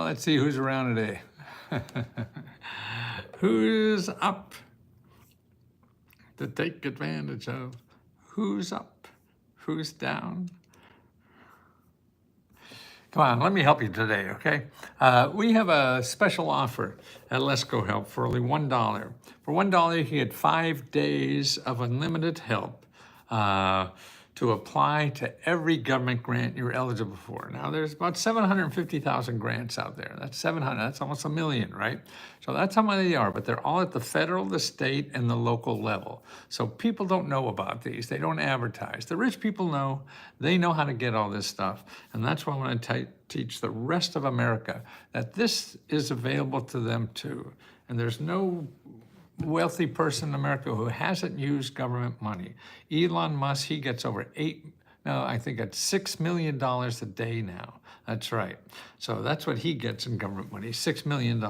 Let's see who's around today. Who's up to take advantage of? Who's up? Who's down? Come on, let me help you today, okay? We have a special offer at Let's Go Help for only $1. For $1, you get 5 days of unlimited help to apply to every government grant you're eligible for. Now, there's about 750,000 grants out there. That's 700, that's almost 1 million, right? So that's how many they are, but they're all at the federal, the state, and the local level. So people don't know about these. They don't advertise. The rich people know. They know how to get all this stuff. And that's why I want to teach the rest of America that this is available to them too. And there's no wealthy person in America who hasn't used government money. Elon Musk, he gets over I think it's $6 million a day now. That's right. So that's what he gets in government money, $6 million.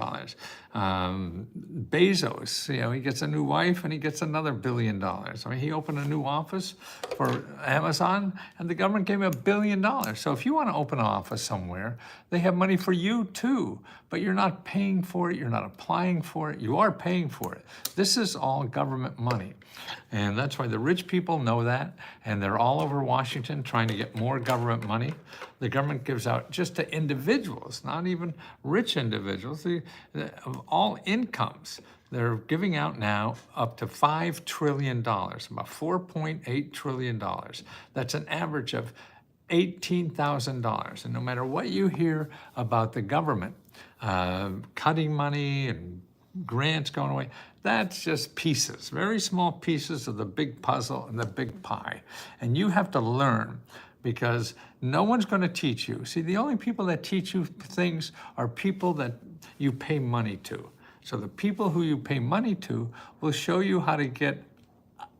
Bezos, he gets a new wife and he gets another $1 billion. I mean, he opened a new office for Amazon and the government gave him $1 billion. So if you want to open an office somewhere, they have money for you too, but you're not paying for it, you're not applying for it, you are paying for it. This is all government money. And that's why the rich people know that, and they're all over Washington trying to get more government money. The government gives out just to individuals, not even rich individuals, of all incomes. They're giving out now up to $5 trillion, about $4.8 trillion. That's an average of $18,000. And no matter what you hear about the government cutting money and grants going away, that's just pieces, very small pieces of the big puzzle and the big pie. And you have to learn, because no one's going to teach you. See, the only people that teach you things are people that you pay money to. So the people who you pay money to will show you how to get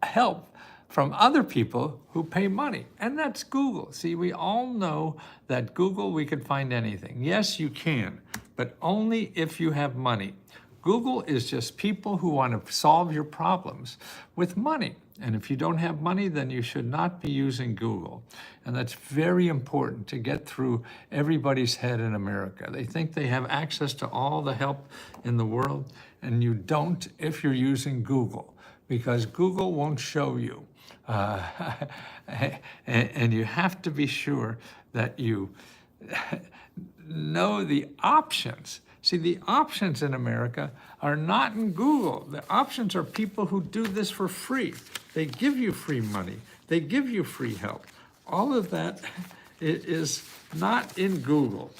help from other people who pay money. And that's Google. See, we all know that Google, we can find anything. Yes, you can, but only if you have money. Google is just people who want to solve your problems with money. And if you don't have money, then you should not be using Google. And that's very important to get through everybody's head in America. They think they have access to all the help in the world, and you don't if you're using Google, because Google won't show you. And you have to be sure that you know the options. See, the options in America are not in Google. The options are people who do this for free. They give you free money. They give you free help. All of that is not in Google.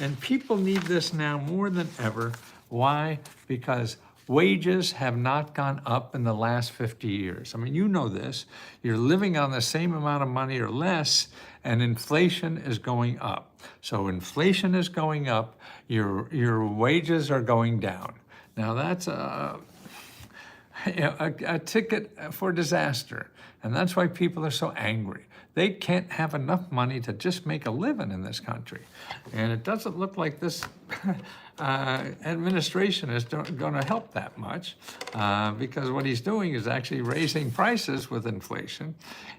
And people need this now more than ever. Why? Because wages have not gone up in the last 50 years. I mean, you know this. You're living on the same amount of money or less, and inflation is going up. So inflation is going up, your wages are going down. Now that's a ticket for disaster. And that's why people are so angry. They can't have enough money to just make a living in this country. And it doesn't look like this administration is going to help that much, because what he's doing is actually raising prices with inflation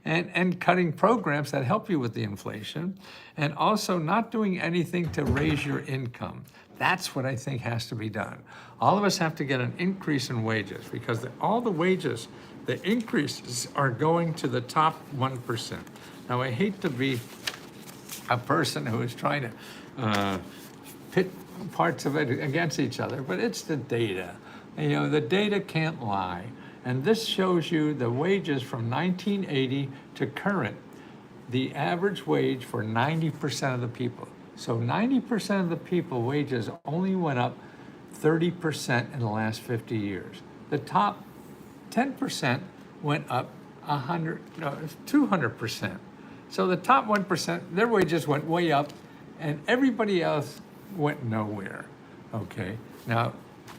and cutting programs that help you with the inflation, and also not doing anything to raise your income. That's what I think has to be done. All of us have to get an increase in wages, because all the wages, the increases are going to the top 1%. Now, I hate to be a person who is trying to pit parts of it against each other, but it's the data. You know, the data can't lie. And this shows you the wages from 1980 to current, the average wage for 90% of the people. So 90% of the people wages only went up 30% in the last 50 years. The top 10% went up 200%. So the top 1%, their wages went way up, and everybody else went nowhere. Okay, now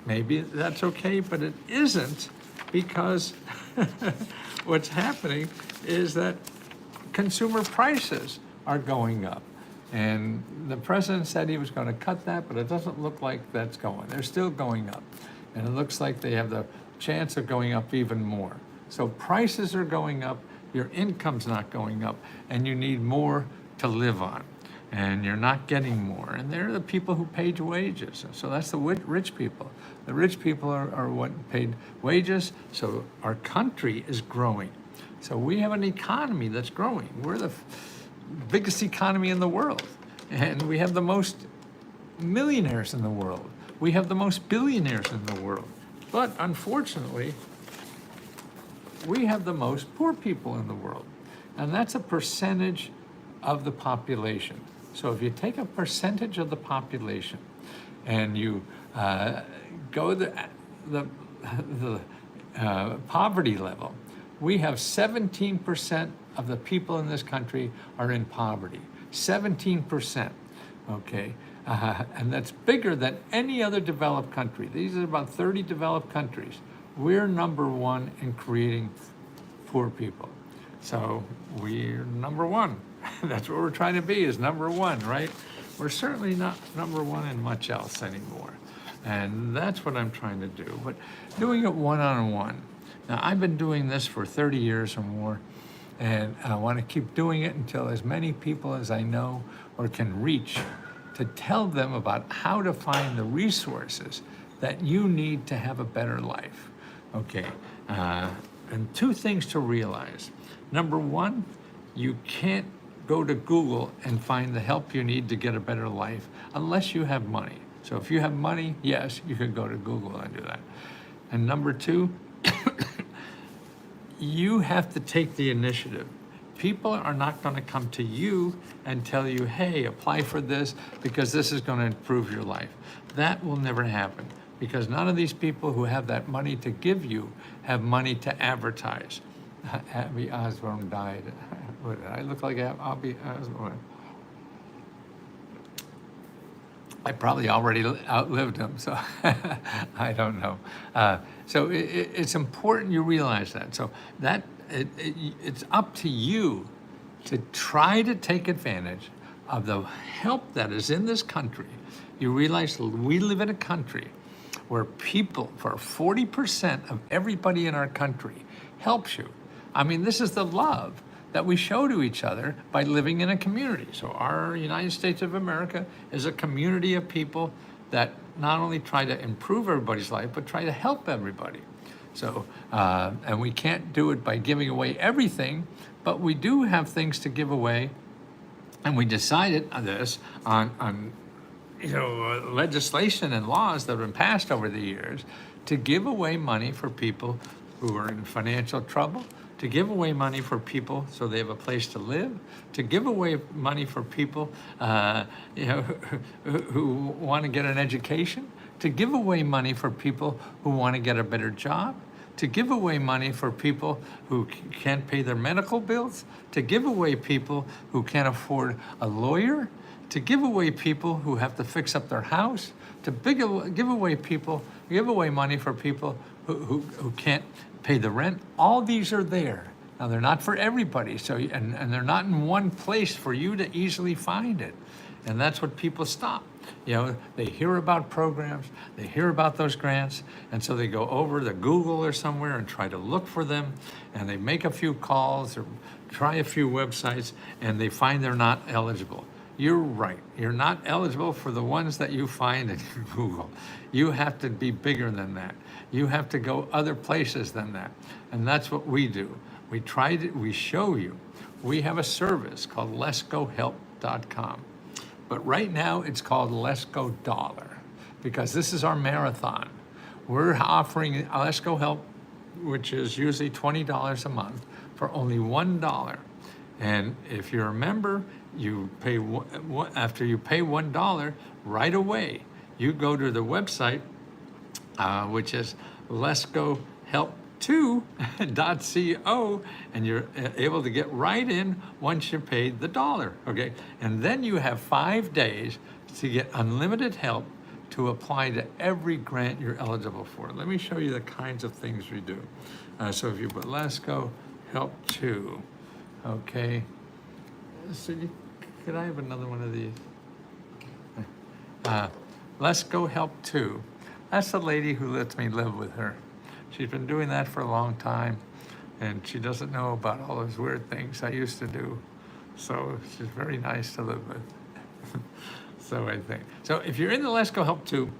maybe that's okay, but it isn't, because what's happening is that consumer prices are going up. And the president said he was going to cut that, but it doesn't look like that's going. They're still going up. And it looks like they have the chance of going up even more. So prices are going up, your income's not going up, and you need more to live on. And you're not getting more. And they're the people who paid wages. So that's the rich people. The rich people are what paid wages, so our country is growing. So we have an economy that's growing. We're the biggest economy in the world, and we have the most millionaires in the world. We have the most billionaires in the world. But unfortunately, we have the most poor people in the world. And that's a percentage of the population. So if you take a percentage of the population and you go the poverty level, we have 17% of the people in this country are in poverty. 17%, okay? And that's bigger than any other developed country. These are about 30 developed countries. We're number one in creating poor people. So we're number one. That's what we're trying to be, is number one, right? We're certainly not number one in much else anymore. And that's what I'm trying to do, but doing it one-on-one. Now, I've been doing this for 30 years or more, and I want to keep doing it until as many people as I know or can reach, to tell them about how to find the resources that you need to have a better life. Okay, and two things to realize. Number one, you can't go to Google and find the help you need to get a better life unless you have money. So if you have money, yes, you could go to Google and do that. And number two, you have to take the initiative. People are not going to come to you and tell you, hey, apply for this because this is going to improve your life. That will never happen, because none of these people who have that money to give you have money to advertise. Abby Osborne died. I look like Abby Osborne. I probably already outlived him, so I don't know. So it's important you realize that. So that it's up to you to try to take advantage of the help that is in this country. You realize we live in a country where people, for 40% of everybody in our country, helps you. I mean, this is the love that we show to each other by living in a community. So our United States of America is a community of people that not only try to improve everybody's life, but try to help everybody. So, and we can't do it by giving away everything, but we do have things to give away. And we decided on this on legislation and laws that have been passed over the years to give away money for people who are in financial trouble, to give away money for people so they have a place to live, to give away money for people who want to get an education, to give away money for people who want to get a better job, to give away money for people who can't pay their medical bills, to give away people who can't afford a lawyer, to give away people who have to fix up their house, to give away money for people who can't pay the rent. All these are there. Now, they're not for everybody, so and they're not in one place for you to easily find it. And that's what people stop. They hear about programs, they hear about those grants, and so they go over to Google or somewhere and try to look for them, and they make a few calls or try a few websites, and they find they're not eligible. You're right. You're not eligible for the ones that you find in Google. You have to be bigger than that. You have to go other places than that. And that's what we do. We show you. We have a service called letsgohelp.com. But right now it's called Let's Go Dollar, because this is our marathon. We're offering Let's Go Help, which is usually $20 a month, for only $1. And if you're a member, you pay after you pay $1 right away. You go to the website, which is letsgohelp2.co, and you're able to get right in once you paid the $1. Okay, and then you have 5 days to get unlimited help to apply to every grant you're eligible for. Let me show you the kinds of things we do. So if you put Let's Go Help To, okay. So could I have another one of these? Let's Go Help To. That's the lady who lets me live with her. She's been doing that for a long time, and she doesn't know about all those weird things I used to do. So she's very nice to live with. So I think. So if you're in the Let's Go Help To,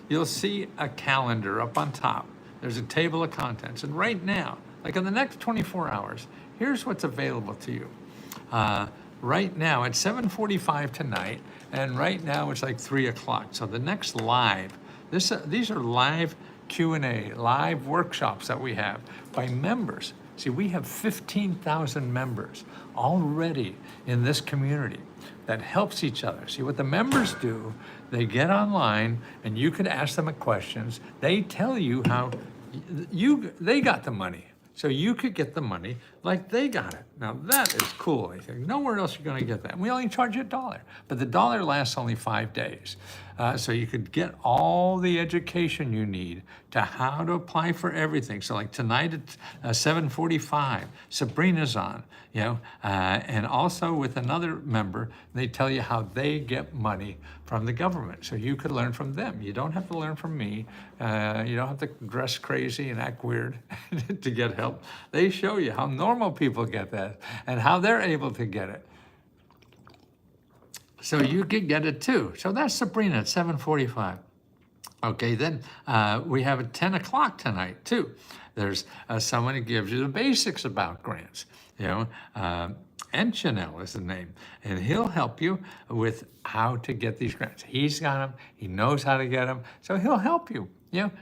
you'll see a calendar up on top. There's a table of contents. And right now, like in the next 24 hours, here's what's available to you. Right now, it's 7:45 tonight, and right now it's like 3 o'clock. So the next live, these are live Q&A, live workshops that we have by members. See, we have 15,000 members already in this community that helps each other. See, what the members do, they get online and you can ask them questions. They tell you how they got the money. So you could get the money like they got it. Now that is cool. I think nowhere else you're going to get that. We only charge you $1, but the $1 lasts only 5 days. So you could get all the education you need to how to apply for everything. So like tonight at 7:45, Sabrina's on, and also with another member, they tell you how they get money from the government. So you could learn from them. You don't have to learn from me. You don't have to dress crazy and act weird to get help. They show you how normal people get that and how they're able to get it. So you could get it too. So that's Sabrina at 7:45. Okay, then we have at 10 o'clock tonight too. There's someone who gives you the basics about grants. Enchanel is the name, and he'll help you with how to get these grants. He's got them, he knows how to get them, so he'll help you.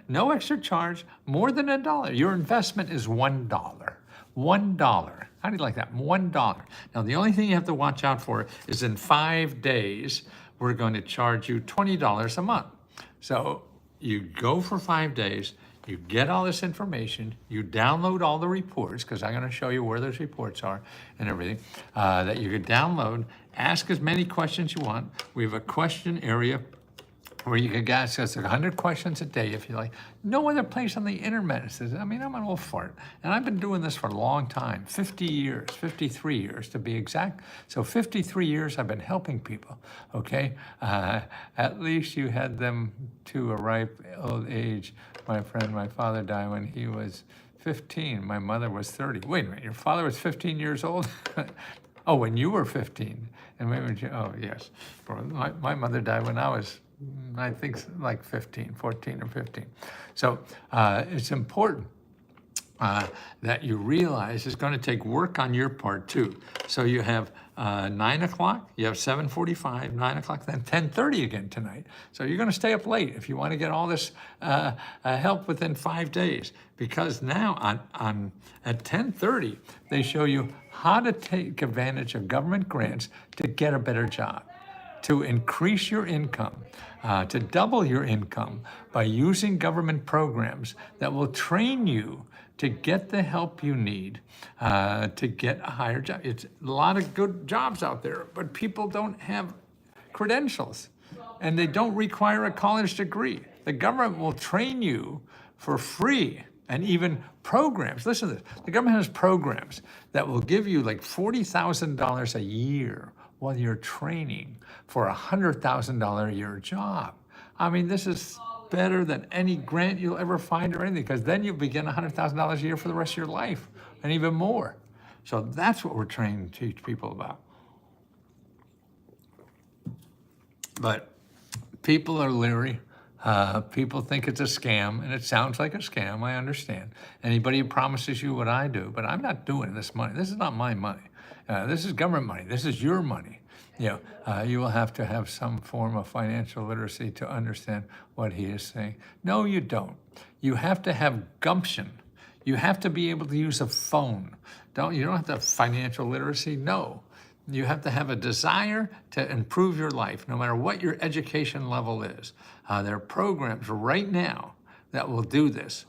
No extra charge, more than $1. Your investment is $1. $1. How do you like that? $1. Now, the only thing you have to watch out for is in 5 days, we're going to charge you $20 a month. So you go for 5 days, you get all this information, you download all the reports, because I'm going to show you where those reports are and everything, that you could download, ask as many questions you want. We have a question area where you can ask us 100 questions a day if you like. No other place on the internet says, I'm an old fart, and I've been doing this for a long time, 50 years, 53 years to be exact. So 53 years I've been helping people, okay? At least you had them to a ripe old age. My friend, my father died when he was 15. My mother was 30. Wait a minute, your father was 15 years old? Oh, when you were 15. And maybe, oh yes. My mother died when I was, I think, like 14 or 15. So it's important that you realize it's going to take work on your part too. So you have 9 o'clock, you have 7:45, 9 o'clock, then 10:30 again tonight. So you're going to stay up late if you want to get all this help within 5 days. Because now at 10:30, they show you how to take advantage of government grants to get a better job, to increase your income, to double your income by using government programs that will train you to get the help you need to get a higher job. It's a lot of good jobs out there, but people don't have credentials and they don't require a college degree. The government will train you for free, and even programs. Listen to this. The government has programs that will give you like $40,000 a year while you're training for a $100,000 a year job. I mean, this is better than any grant you'll ever find or anything, because then you'll begin $100,000 a year for the rest of your life and even more. So that's what we're trying to teach people about. But people are leery. People think it's a scam, and it sounds like a scam, I understand. Anybody who promises you what I do, but I'm not doing this money. This is not my money. This is government money. This is your money. You will have to have some form of financial literacy to understand what he is saying. No, you don't. You have to have gumption. You have to be able to use a phone. You don't have to have financial literacy. No. You have to have a desire to improve your life, no matter what your education level is. There are programs right now that will do this.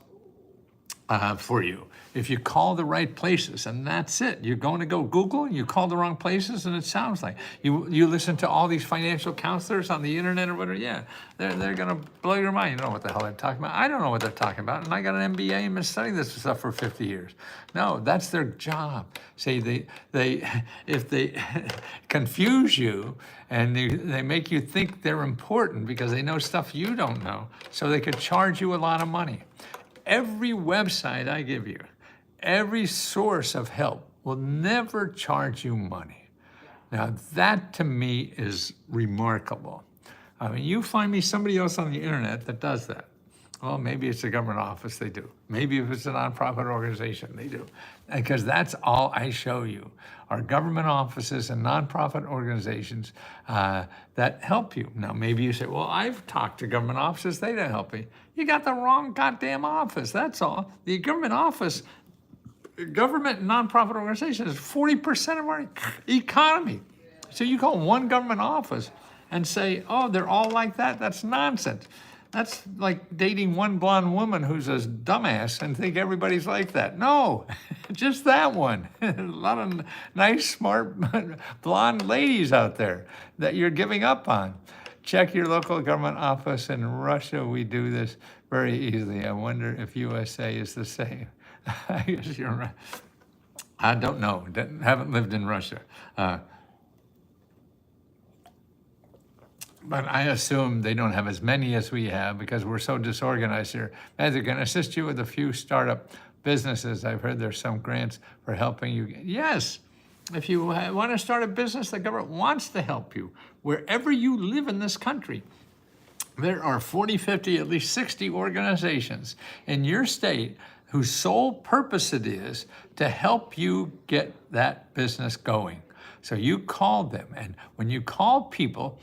for you. If you call the right places, and that's it. You're going to go Google, and you call the wrong places, and it sounds like you listen to all these financial counselors on the internet or whatever. Yeah, they're gonna blow your mind. You don't know what the hell they're talking about. I don't know what they're talking about, and I got an MBA and been studying this stuff for 50 years. No, that's their job. See, if they confuse you and they make you think they're important because they know stuff you don't know, so they could charge you a lot of money. Every website I give you, every source of help will never charge you money. Now that to me is remarkable. I mean, you find me somebody else on the internet that does that. Well, maybe it's a government office, they do. Maybe if it's a nonprofit organization, they do. Because that's all I show you are government offices and nonprofit organizations that help you. Now, maybe you say, well, I've talked to government offices, they don't help me. You got the wrong goddamn office, that's all. The government office, government and nonprofit organizations is 40% of our economy. So you call one government office and say, oh, they're all like that? That's nonsense. That's like dating one blonde woman who's a dumbass and think everybody's like that. No, just that one. A lot of nice, smart, blonde ladies out there that you're giving up on. Check your local government office. In Russia, we do this very easily. I wonder if USA is the same. I guess you're right. I don't know. Haven't lived in Russia. But I assume they don't have as many as we have because we're so disorganized here. And they're going to assist you with a few startup businesses. I've heard there's some grants for helping you. Yes, if you want to start a business, the government wants to help you wherever you live in this country. There are 40, 50, at least 60 organizations in your state whose sole purpose it is to help you get that business going. So you call them, and when you call people,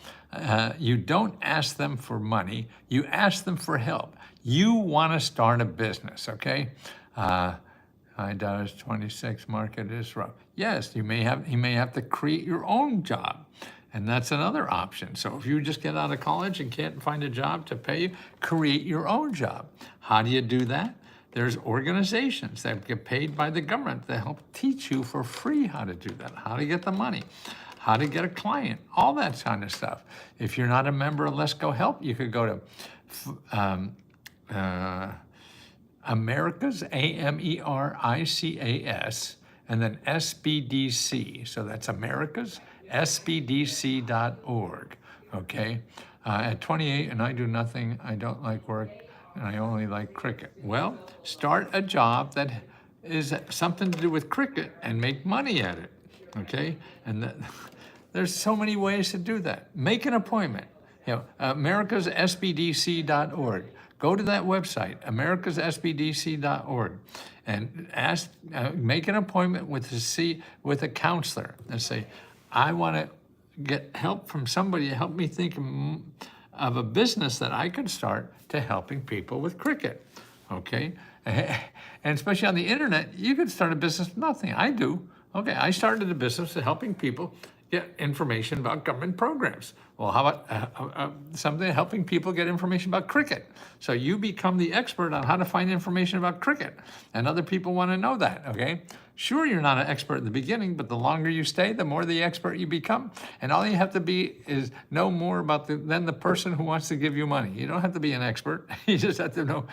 you don't ask them for money, you ask them for help. You want to start a business, okay? $9, 26 market is rough. Yes, you may have to create your own job, and that's another option. So if you just get out of college and can't find a job to pay you, create your own job. How do you do that? There's organizations that get paid by the government to help teach you for free how to do that, how to get the money, how to get a client, all that kind of stuff. If you're not a member of Let's Go Help, you could go to America's, AMERICAS, and then SBDC. So that's America's, SBDC.org, okay? At 28 and I do nothing, I don't like work, and I only like cricket. Well, start a job that is something to do with cricket and make money at it, okay? And there's so many ways to do that. Make an appointment. You know, americassbdc.org. Go to that website, americassbdc.org, and ask, make an appointment with a counselor and say, I want to get help from somebody to help me think of a business that I could start to helping people with cricket, okay? And especially on the internet, you could start a business with nothing. I do. Okay, I started a business helping people get information about government programs. Well, how about something helping people get information about cricket? So you become the expert on how to find information about cricket, and other people want to know that, okay? Sure, you're not an expert in the beginning, but the longer you stay, the more the expert you become. And all you have to be is know more about than the person who wants to give you money. You don't have to be an expert. You just have to know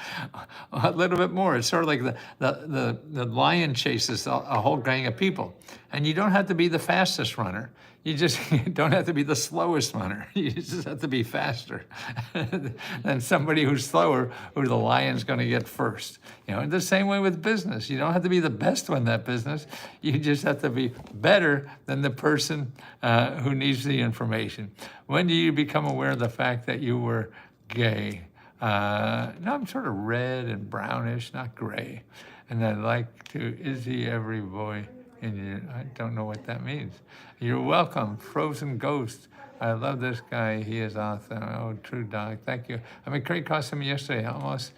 a little bit more. It's sort of like the lion chases a whole gang of people. And you don't have to be the fastest runner. You just don't have to be the slowest runner. You just have to be faster than somebody who's slower, who the lion's going to get first. You know, the same way with business. You don't have to be the best one in that business. You just have to be better than the person who needs the information. When do you become aware of the fact that you were gay? No, I'm sort of red and brownish, not gray. And I'd like to, is he every boy? I don't know what that means. You're welcome, Frozen Ghost. I love this guy. He is awesome. Oh, true dog. Thank you. I made great costume yesterday. I almost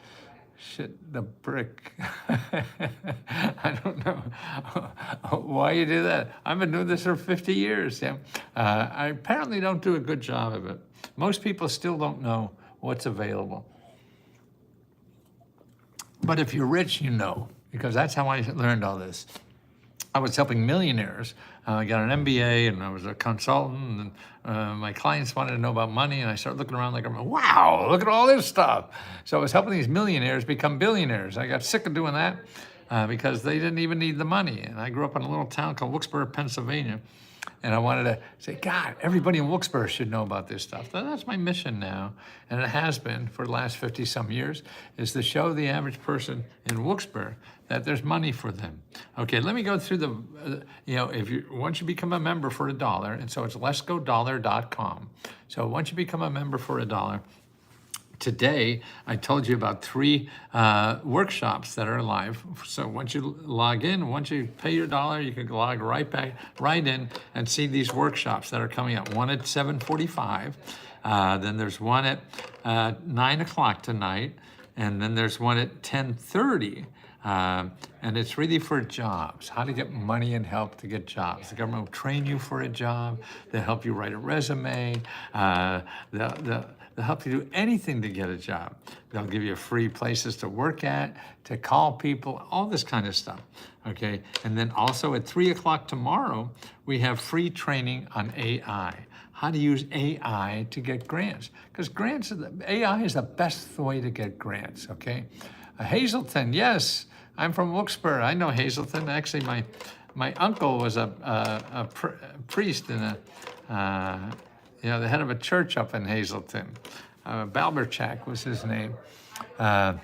shit the brick. I don't know why you do that. I've been doing this for 50 years. Yeah. I apparently don't do a good job of it. Most people still don't know what's available. But if you're rich, you know, because that's how I learned all this. I was helping millionaires. I got an MBA and I was a consultant, and my clients wanted to know about money, and I started looking around like, wow, look at all this stuff. So I was helping these millionaires become billionaires. I got sick of doing that because they didn't even need the money. And I grew up in a little town called Wilkesboro, Pennsylvania. And I wanted to say, God, everybody in Wilkesboro should know about this stuff. So that's my mission now, and it has been for the last 50-some years, is to show the average person in Wilkesboro that there's money for them. Okay, let me go through the, once you become a member for $1, and so it's letsgodollar.com. So once you become a member for $1, today, I told you about 3 workshops that are live. So once you log in, once you pay your $1, you can log right in and see these workshops that are coming up. One at 7:45, then there's one at 9 o'clock tonight, and then there's one at 10:30. And it's really for jobs, how to get money and help to get jobs. The government will train you for a job. They'll help you write a resume. They'll help you do anything to get a job. They'll give you free places to work at, to call people, all this kind of stuff, okay? And then also at 3 o'clock tomorrow, we have free training on AI, how to use AI to get grants. Because AI is the best way to get grants, okay? Hazelton, yes, I'm from Wilkesboro. I know Hazelton. Actually, my uncle was a priest in the head of a church up in Hazelton. Balberchak was his name. And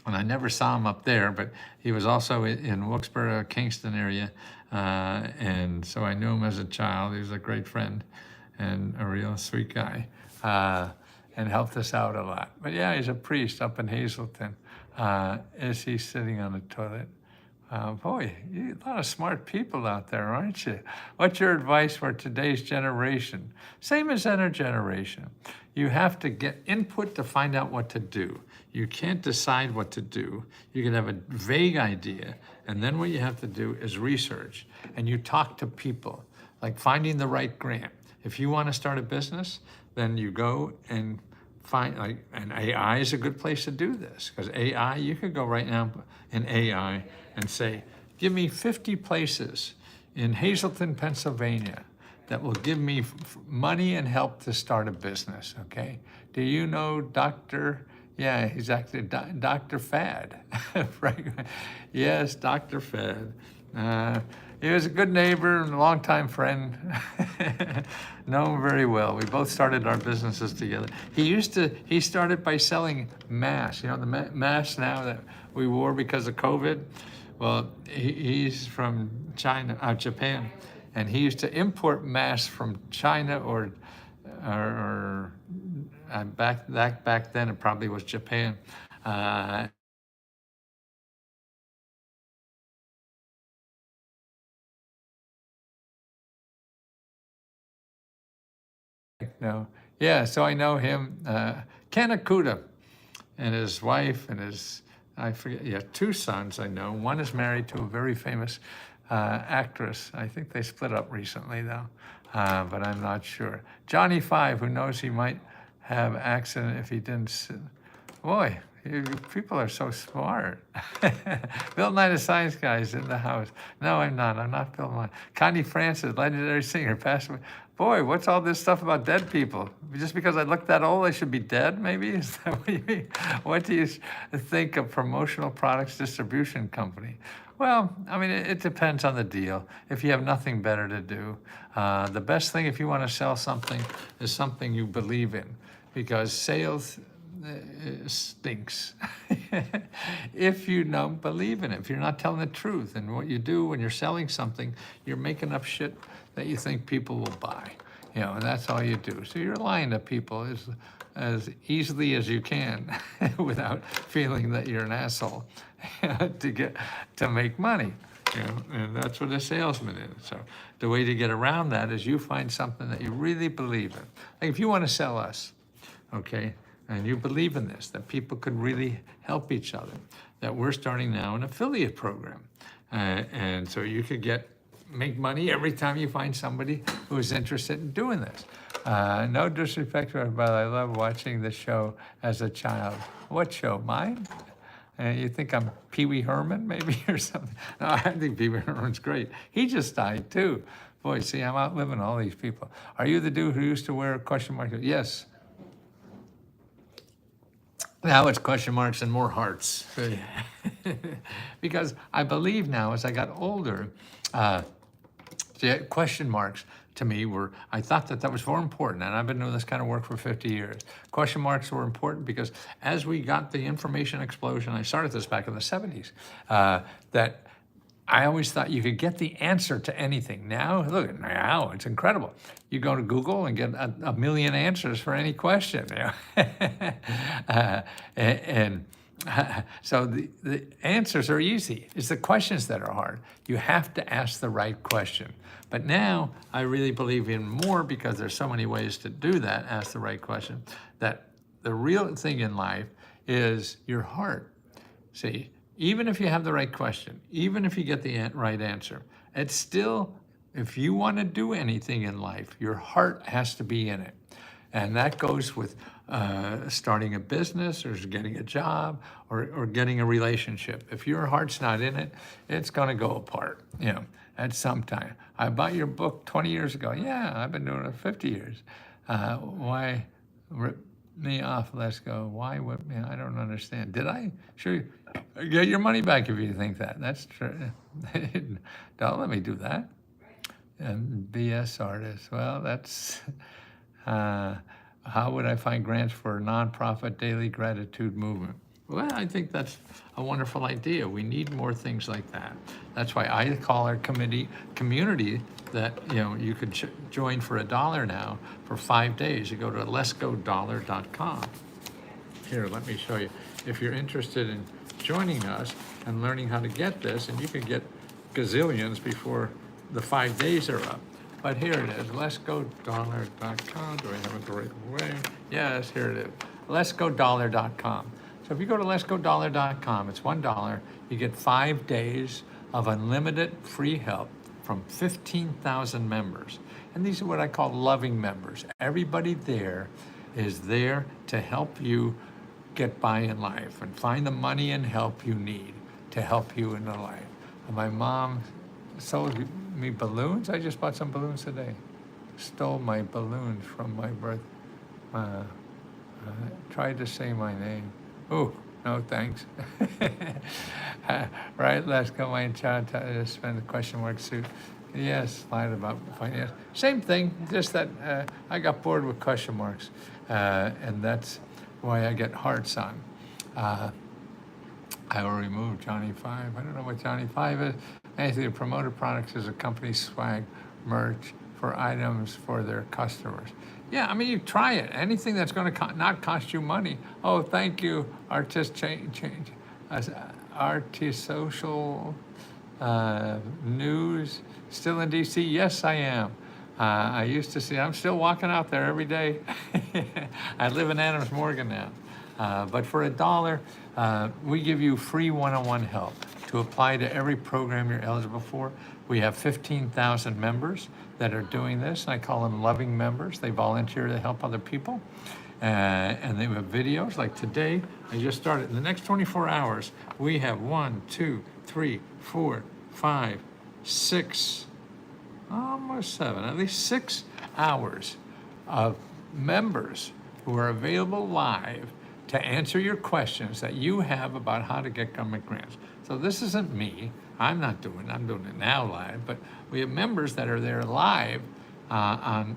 I never saw him up there, but he was also in Wilkesboro, Kingston area. And so I knew him as a child. He was a great friend and a real sweet guy, and helped us out a lot. But yeah, he's a priest up in Hazelton. Is he sitting on the toilet? Boy, a lot of smart people out there, aren't you? What's your advice for today's generation? Same as our generation. You have to get input to find out what to do. You can't decide what to do. You can have a vague idea, and then what you have to do is research, and you talk to people, like finding the right grant. If you want to start a business, then you go and find, and AI is a good place to do this, because AI, you could go right now in AI and say, give me 50 places in Hazelton, Pennsylvania that will give me money and help to start a business, okay? Do you know Dr. Yeah, he's actually Dr. Fad, right? Yes, Dr. Fad. He was a good neighbor and a longtime friend. Know him very well. We both started our businesses together. He started by selling masks, the masks now that we wore because of COVID. Well, he's from Japan, and he used to import masks from China or back then it probably was Japan. No, yeah. So I know him, Kanakuda, and his wife and I forget. Yeah, 2 sons I know. One is married to a very famous actress. I think they split up recently though, but I'm not sure. Johnny 5, who knows he might have accident if he didn't sit. Boy, people are so smart. Bill Nye, the science guy, is in the house. No, I'm not. I'm not Bill Nye. Connie Francis, legendary singer, passed away. Boy, what's all this stuff about dead people? Just because I look that old, I should be dead, maybe? Is that what you mean? What do you think of promotional products distribution company? Well, I mean, it depends on the deal. If you have nothing better to do, the best thing if you want to sell something is something you believe in, because sales stinks if you don't believe in it, if you're not telling the truth. And what you do when you're selling something, you're making up shit that you think people will buy, and that's all you do. So you're lying to people as easily as you can without feeling that you're an asshole to make money. And that's what a salesman is. So the way to get around that is you find something that you really believe in. Like if you want to sell us, okay, and you believe in this, that people could really help each other, that we're starting now an affiliate program. And so you could make money every time you find somebody who is interested in doing this. No disrespect to everybody, I love watching the show as a child. What show, mine? You think I'm Pee Wee Herman, maybe, or something? No, I think Pee Wee Herman's great. He just died, too. Boy, see, I'm outliving all these people. Are you the dude who used to wear a question mark? Yes. Now it's question marks and more hearts. Because I believe now, as I got older, the question marks to me were, I thought that was more important, and I've been doing this kind of work for 50 years. Question marks were important because as we got the information explosion, I started this back in the 70s, that I always thought you could get the answer to anything. Now, look, now it's incredible. You go to Google and get a million answers for any question. You know? So the answers are easy. It's the questions that are hard. You have to ask the right question. But now I really believe in more, because there's so many ways to do that, ask the right question, that the real thing in life is your heart. See, even if you have the right question, even if you get the right answer, it's still, if you want to do anything in life, your heart has to be in it. And that goes with starting a business or getting a job or getting a relationship. If your heart's not in it, it's going to go apart, you know, at some time. I bought your book 20 years ago. Yeah, I've been doing it 50 years. Why rip me off? Let's go. Why whip me? I don't understand. Did I? Sure. Get your money back if you think that. That's true. Don't let me do that. And BS artist. Well, that's... how would I find grants for a nonprofit daily gratitude movement? Well, I think that's a wonderful idea. We need more things like that. That's why I call our community that, you know, you could join for $1 now for 5 days. You go to letsgodollar.com. Here, let me show you. If you're interested in joining us and learning how to get this, and you can get gazillions before the 5 days are up. But here it is, letsgodollar.com. Do I have it the right way? Yes, here it is, letsgodollar.com. So if you go to letsgodollar.com, it's $1. You get 5 days of unlimited free help from 15,000 members. And these are what I call loving members. Everybody there is there to help you get by in life and find the money and help you need to help you in the life. And my mom sold me balloons. I just bought some balloons today. Stole my balloons from my birth. Tried to say my name. Oh, no thanks. Right, let's go. My child spend a question mark suit. Yes, lied about finance. Same thing, just that I got bored with question marks. And that's why I get hearts on. I will remove Johnny 5. I don't know what Johnny 5 is. Anything to promote products as a company swag merch for items for their customers. Yeah, I mean, you try it. Anything that's going to not cost you money. Oh, thank you, Artist Social News. Still in DC? Yes, I am. I used to see, I'm still walking out there every day. I live in Adams Morgan now. But for $1, we give you free one-on-one help to apply to every program you're eligible for. We have 15,000 members that are doing this, and I call them loving members. They volunteer to help other people. And they have videos like today. I just started. In the next 24 hours, we have 1, 2, 3, 4, 5, 6, almost 7, at least 6 hours of members who are available live to answer your questions that you have about how to get government grants. So this isn't me. I'm doing it now live, but we have members that are there live on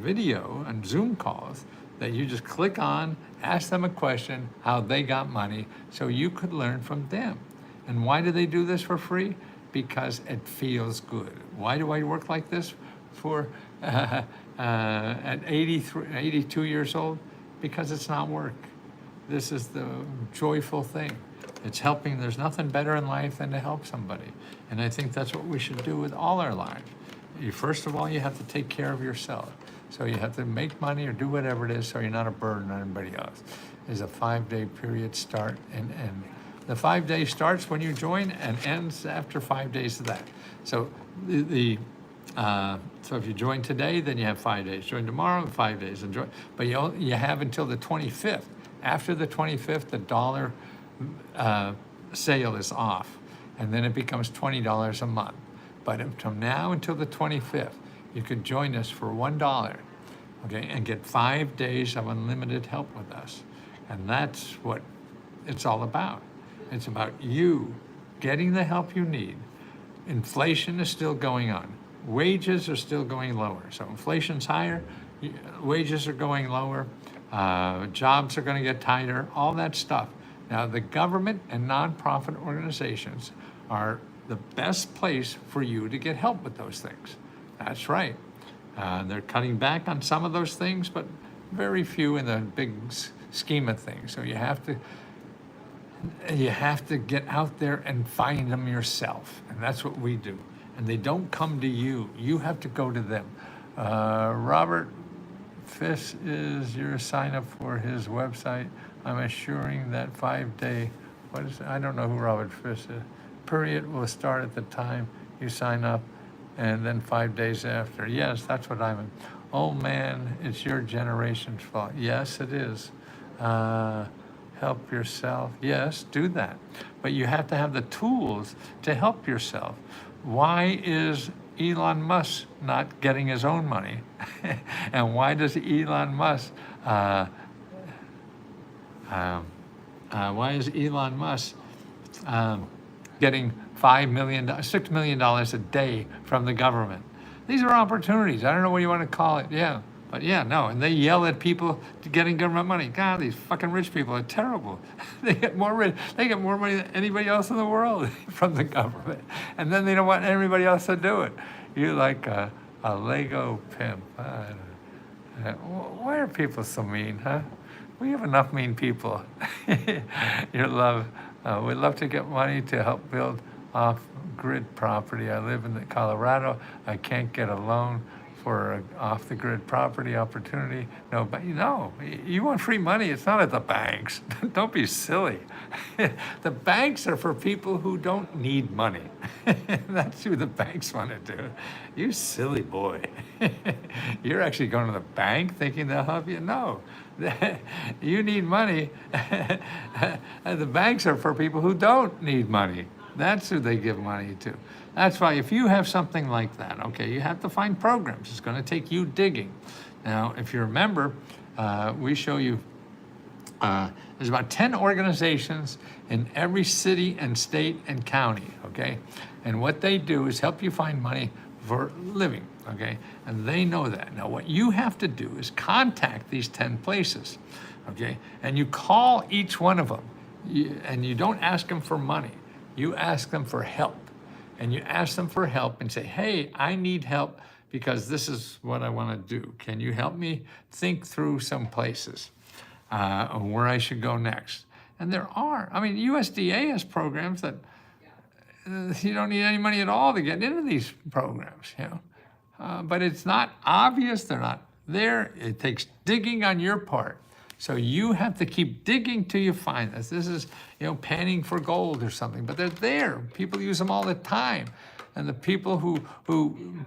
video and Zoom calls that you just click on, ask them a question, how they got money, so you could learn from them. And why do they do this for free? Because it feels good. Why do I work like this for at 82 years old? Because it's not work. This is the joyful thing. It's helping. There's nothing better in life than to help somebody. And I think that's what we should do with all our lives. First of all, you have to take care of yourself. So you have to make money or do whatever it is so you're not a burden on anybody else. There's a 5-day period start, and the 5 days starts when you join and ends after 5 days of that. So so if you join today, then you have 5 days. Join tomorrow, 5 days. But you have until the 25th. After the 25th, the dollar sale is off, and then it becomes $20 a month. But from now until the 25th, you could join us for $1, okay, and get 5 days of unlimited help with us. And that's what it's all about. It's about you getting the help you need. Inflation is still going on. Wages are still going lower. So inflation's higher, wages are going lower, jobs are going to get tighter, all that stuff. Now, the government and nonprofit organizations are the best place for you to get help with those things. That's right. They're cutting back on some of those things, but very few in the big scheme of things. So you have to get out there and find them yourself. And that's what we do. And they don't come to you. You have to go to them. Robert Fish is your sign up for his website. I'm assuring that 5-day, I don't know who Robert Fish is. Period will start at the time you sign up, and then 5 days after. Yes, that's what I'm in. Oh man, it's your generation's fault. Yes, it is. Help yourself. Yes, do that. But you have to have the tools to help yourself. Why is Elon Musk not getting his own money? And why does Elon Musk, getting $6 million a day from the government? These are opportunities. I don't know what you want to call it. Yeah. But yeah, no, and they yell at people getting government money. God, these fucking rich people are terrible. They get more money than anybody else in the world from the government. And then they don't want anybody else to do it. You're like a Lego pimp. Why are people so mean, huh? We have enough mean people. We'd love to get money to help build off-grid property. I live in Colorado. I can't get a loan for an off-the-grid property opportunity. No, but you want free money, it's not at the banks. Don't be silly. The banks are for people who don't need money. That's who the banks want to do. You silly boy. You're actually going to the bank thinking they'll help you? No. You need money. The banks are for people who don't need money. That's who they give money to. That's why if you have something like that, okay, you have to find programs. It's going to take you digging. Now, if you remember, we show you there's about 10 organizations in every city and state and county, okay? And what they do is help you find money for living, okay? And they know that. Now, what you have to do is contact these 10 places, okay? And you call each one of them, and you don't ask them for money. You ask them for help. And you ask them for help and say, hey, I need help because this is what I want to do. Can you help me think through some places where I should go next? And there are. I mean, USDA has programs that you don't need any money at all to get into these programs, but it's not obvious. They're not there. It takes digging on your part. So you have to keep digging till you find this. This is, panning for gold or something, but they're there. People use them all the time. And the people who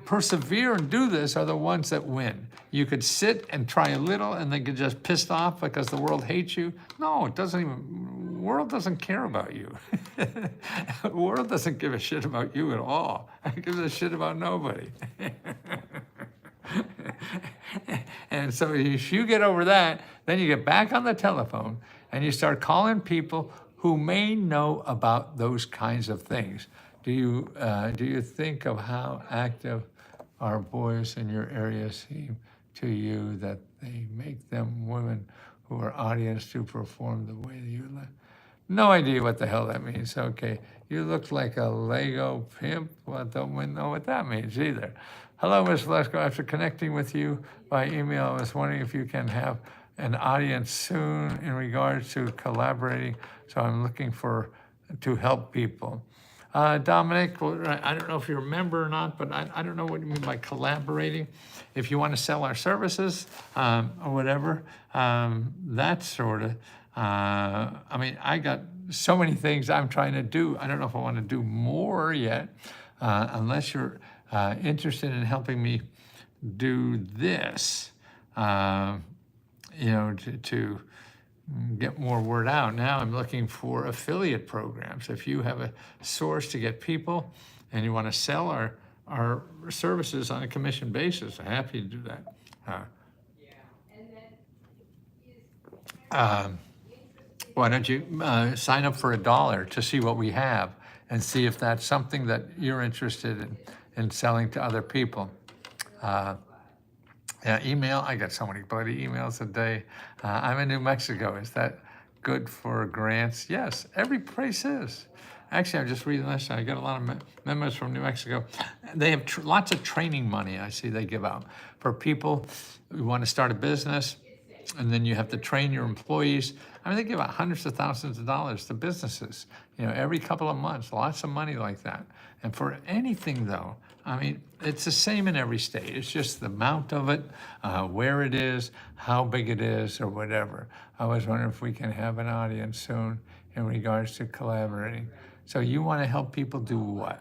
persevere and do this are the ones that win. You could sit and try a little and then get just pissed off because the world hates you. No, the world doesn't care about you. The world doesn't give a shit about you at all. It gives a shit about nobody. And so if you get over that, then you get back on the telephone and you start calling people who may know about those kinds of things. Do you think of how active our boys in your area seem to you, that they make them women who are audience to perform the way you live? No idea what the hell that means. Okay, you look like a Lego pimp. Well, don't know what that means either. Hello, Ms. Lesko. After connecting with you by email, I was wondering if you can have an audience soon in regards to collaborating. So I'm looking to help people. Dominic, I don't know if you remember or not, but I don't know what you mean by collaborating. If you want to sell our services or whatever, that sort of. I got so many things I'm trying to do. I don't know if I want to do more yet, unless you're interested in helping me do this, to get more word out. Now I'm looking for affiliate programs. If you have a source to get people and you want to sell our services on a commission basis, I'm happy to do that. Why don't you sign up for $1 to see what we have and see if that's something that you're interested in selling to other people. Yeah, email, I get so many bloody emails a day. I'm in New Mexico. Is that good for grants? Yes, every place is. Actually, I'm just reading this. I got a lot of memos from New Mexico. They have lots of training money, I see they give out for people who want to start a business, and then you have to train your employees. I mean, they give out hundreds of thousands of dollars to businesses, every couple of months, lots of money like that. And for anything though, I mean, it's the same in every state. It's just the amount of it, where it is, how big it is, or whatever. I was wondering if we can have an audience soon in regards to collaborating. So you want to help people do what?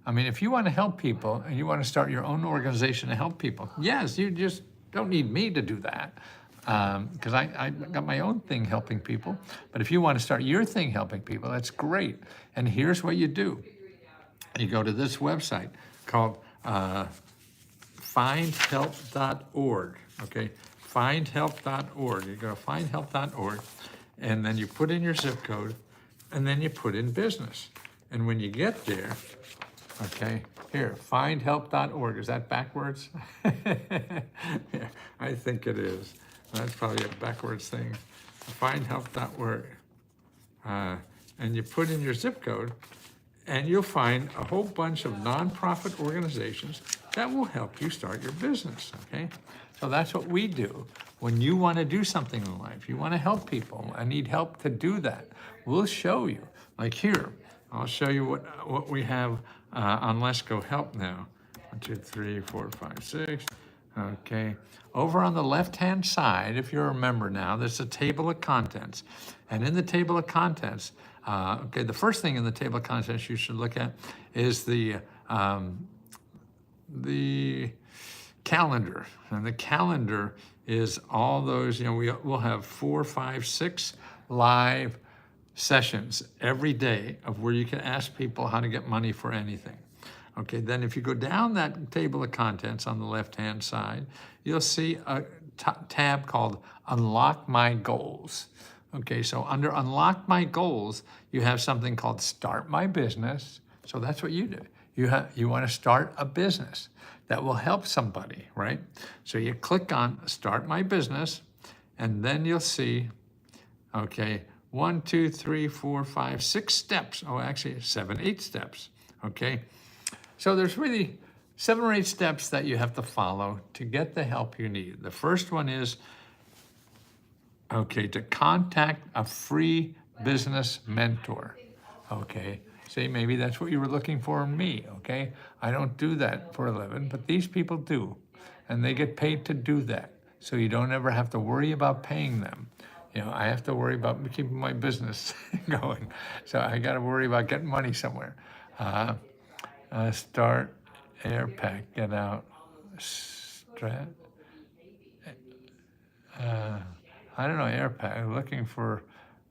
I mean, if you want to help people and you want to start your own organization to help people, yes, you just don't need me to do that. Because I got my own thing helping people. But if you want to start your thing helping people, that's great. And here's what you do. You go to this website called findhelp.org, okay? Findhelp.org. You go to findhelp.org, and then you put in your zip code, and then you put in business. And when you get there, okay, here, findhelp.org. Is that backwards? Yeah, I think it is. That's probably a backwards thing. Findhelp.org. And you put in your zip code, and you'll find a whole bunch of nonprofit organizations that will help you start your business, okay? So that's what we do. When you want to do something in life, you want to help people, I need help to do that. We'll show you. Like here, I'll show you what we have on Let's Go Help now. 1, 2, 3, 4, 5, 6. Okay, over on the left-hand side, if you're a member now, there's a table of contents. And in the table of contents, the first thing in the table of contents you should look at is the calendar. And the calendar is all those, we'll have 4, 5, 6 live sessions every day of where you can ask people how to get money for anything. Okay, then if you go down that table of contents on the left-hand side, you'll see a tab called Unlock My Goals. Okay, so under Unlock My Goals, you have something called Start My Business. So that's what you do. You want to start a business that will help somebody, right? So you click on Start My Business, and then you'll see, okay, 1, 2, 3, 4, 5, 6 steps. Oh, actually 7, 8 steps, okay? So there's really 7 or 8 steps that you have to follow to get the help you need. The first one is, okay, to contact a free business mentor. Okay, see, maybe that's what you were looking for in me, okay? I don't do that for a living, but these people do, and they get paid to do that. So you don't ever have to worry about paying them. I have to worry about keeping my business going. So I got to worry about getting money somewhere. Start, Airpack, get out, Strat. I don't know, Airpack, I'm looking for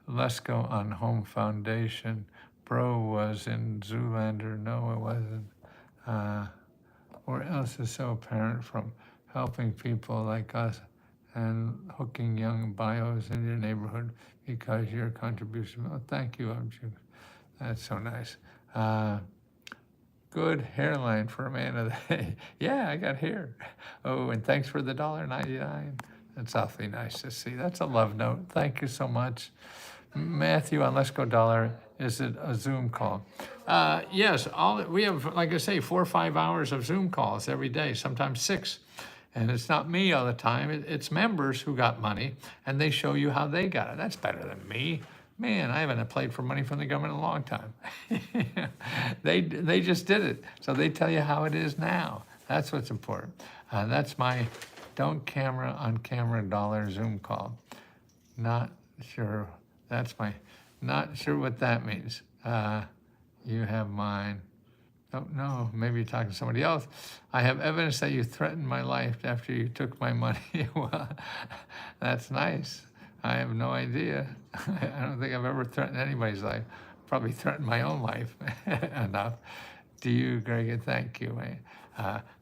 Let's Go on Home Foundation. Bro was in Zoolander, no it wasn't. Where else is so apparent from helping people like us and hooking young bios in your neighborhood because your contribution, thank you, that's so nice. Good hairline for a man of the day. Yeah, I got hair. Oh, and thanks for the $1.99. That's awfully nice to see. That's a love note. Thank you so much. Matthew on Let's Go Dollar, is it a Zoom call? Yes, we have, like I say, 4 or 5 hours of Zoom calls every day, sometimes 6. And it's not me all the time. It's members who got money, and they show you how they got it. That's better than me. Man, I haven't applied for money from the government in a long time. They just did it. So they tell you how it is now. That's what's important. That's my don't camera on camera dollar Zoom call. Not sure. That's my, not sure what that means. You have mine. Don't know, maybe you're talking to somebody else. I have evidence that you threatened my life after you took my money. Well, that's nice. I have no idea. I don't think I've ever threatened anybody's life. Probably threatened my own life enough. To you, Greg, thank you.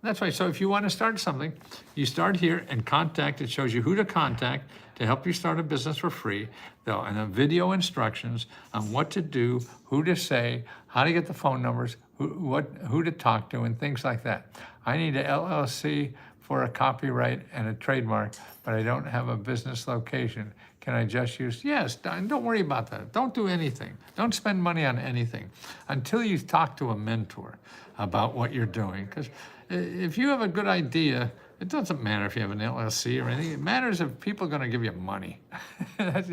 That's right. So if you want to start something, you start here and contact. It shows you who to contact to help you start a business for free. Though, and the video instructions on what to do, who to say, how to get the phone numbers, who to talk to, and things like that. I need a LLC for a copyright and a trademark, but I don't have a business location. Can I just use? Yes, don't worry about that. Don't do anything. Don't spend money on anything until you talk to a mentor about what you're doing. Because if you have a good idea, it doesn't matter if you have an LLC or anything. It matters if people are going to give you money. That's,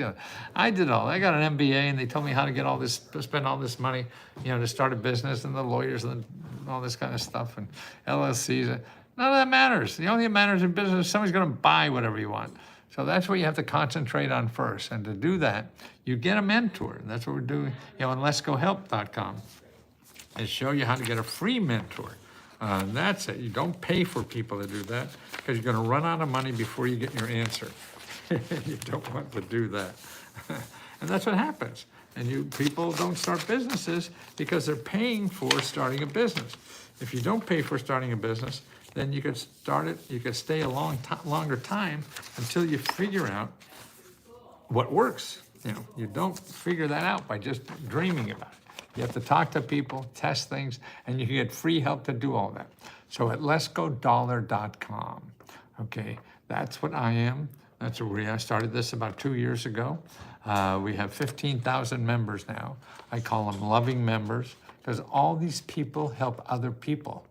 I did all. I got an MBA, and they told me how to get all this, spend all this money, to start a business, and the lawyers and all this kind of stuff, and LLCs. None of that matters. The only thing that matters in business is somebody's going to buy whatever you want. So that's what you have to concentrate on first. And to do that, you get a mentor. And that's what we're doing, on letsgohelp.com. And show you how to get a free mentor. That's it. You don't pay for people to do that because you're going to run out of money before you get your answer. You don't want to do that. And that's what happens. And people don't start businesses because they're paying for starting a business. If you don't pay for starting a business, then you could start it, you could stay a longer time until you figure out what works. You don't figure that out by just dreaming about it. You have to talk to people, test things, and you can get free help to do all that. So at letsgodollar.com, okay, that's what I am. That's where I started this about 2 years ago. We have 15,000 members now. I call them loving members because all these people help other people.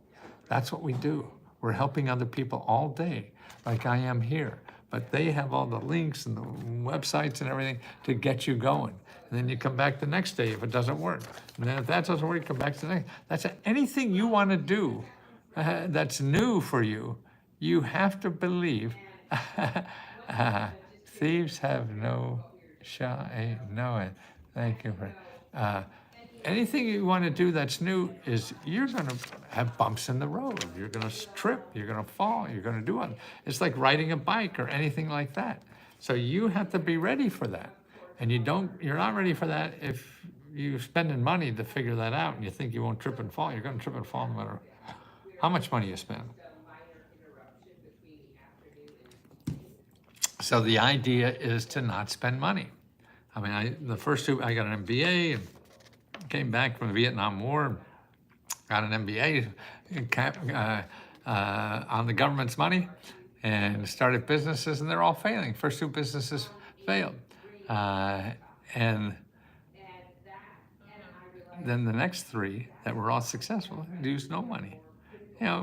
That's what we do. We're helping other people all day, like I am here. But they have all the links and the websites and everything to get you going. And then you come back the next day if it doesn't work. And then if that doesn't work, you come back to the next. That's anything you want to do that's new for you, you have to believe. Thieves have no shot. No, thank you for anything you want to do that's new is you're going to have bumps in the road. You're going to trip. You're going to fall. You're going to do it. It's like riding a bike or anything like that. So you have to be ready for that. And you're not ready for that if you're spending money to figure that out and you think you won't trip and fall. You're going to trip and fall no matter how much money you spend. So the idea is to not spend money. I mean, the first two, I got an MBA and came back from the Vietnam War, got an MBA on the government's money and started businesses, and they're all failing. First two businesses failed. And then the next three that were all successful used no money.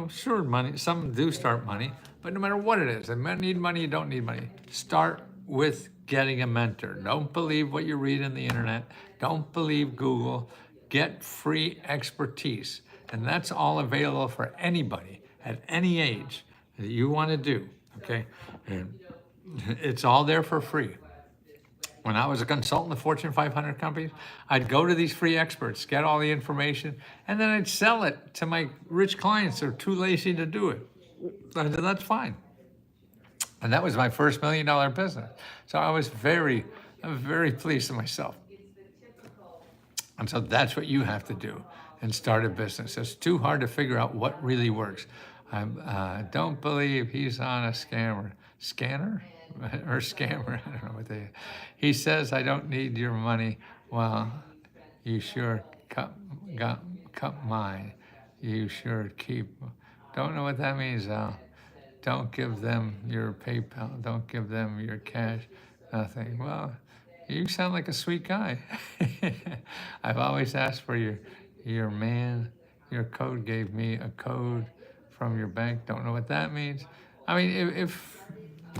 Sure, money, some do start money, but no matter what it is, you need money, you don't need money. Start with getting a mentor. Don't believe what you read in the internet. Don't believe Google. Get free expertise. And that's all available for anybody at any age that you want to do, okay? And it's all there for free. When I was a consultant in the Fortune 500 companies, I'd go to these free experts, get all the information, and then I'd sell it to my rich clients who are too lazy to do it. I said, that's fine. And that was my first $1 million business. So I was very pleased with myself. And so that's what you have to do and start a business. It's too hard to figure out what really works. Don't believe he's on a scanner or scammer. I don't know what they. He says, I don't need your money. Well, you sure cut mine. You sure keep. Don't know what that means, Al. Don't give them your PayPal. Don't give them your cash. Nothing. Well, you sound like a sweet guy. I've always asked for your man. Your code gave me a code from your bank. Don't know what that means. I mean,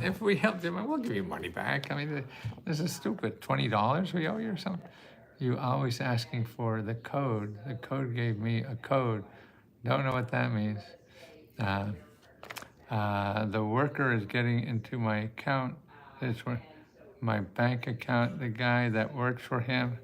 if we help them, we'll give you money back. I mean, this is stupid. $20 we owe you or something? You always asking for the code. The code gave me a code. Don't know what that means. The worker is getting into my account. It's my bank account. The guy that works for him.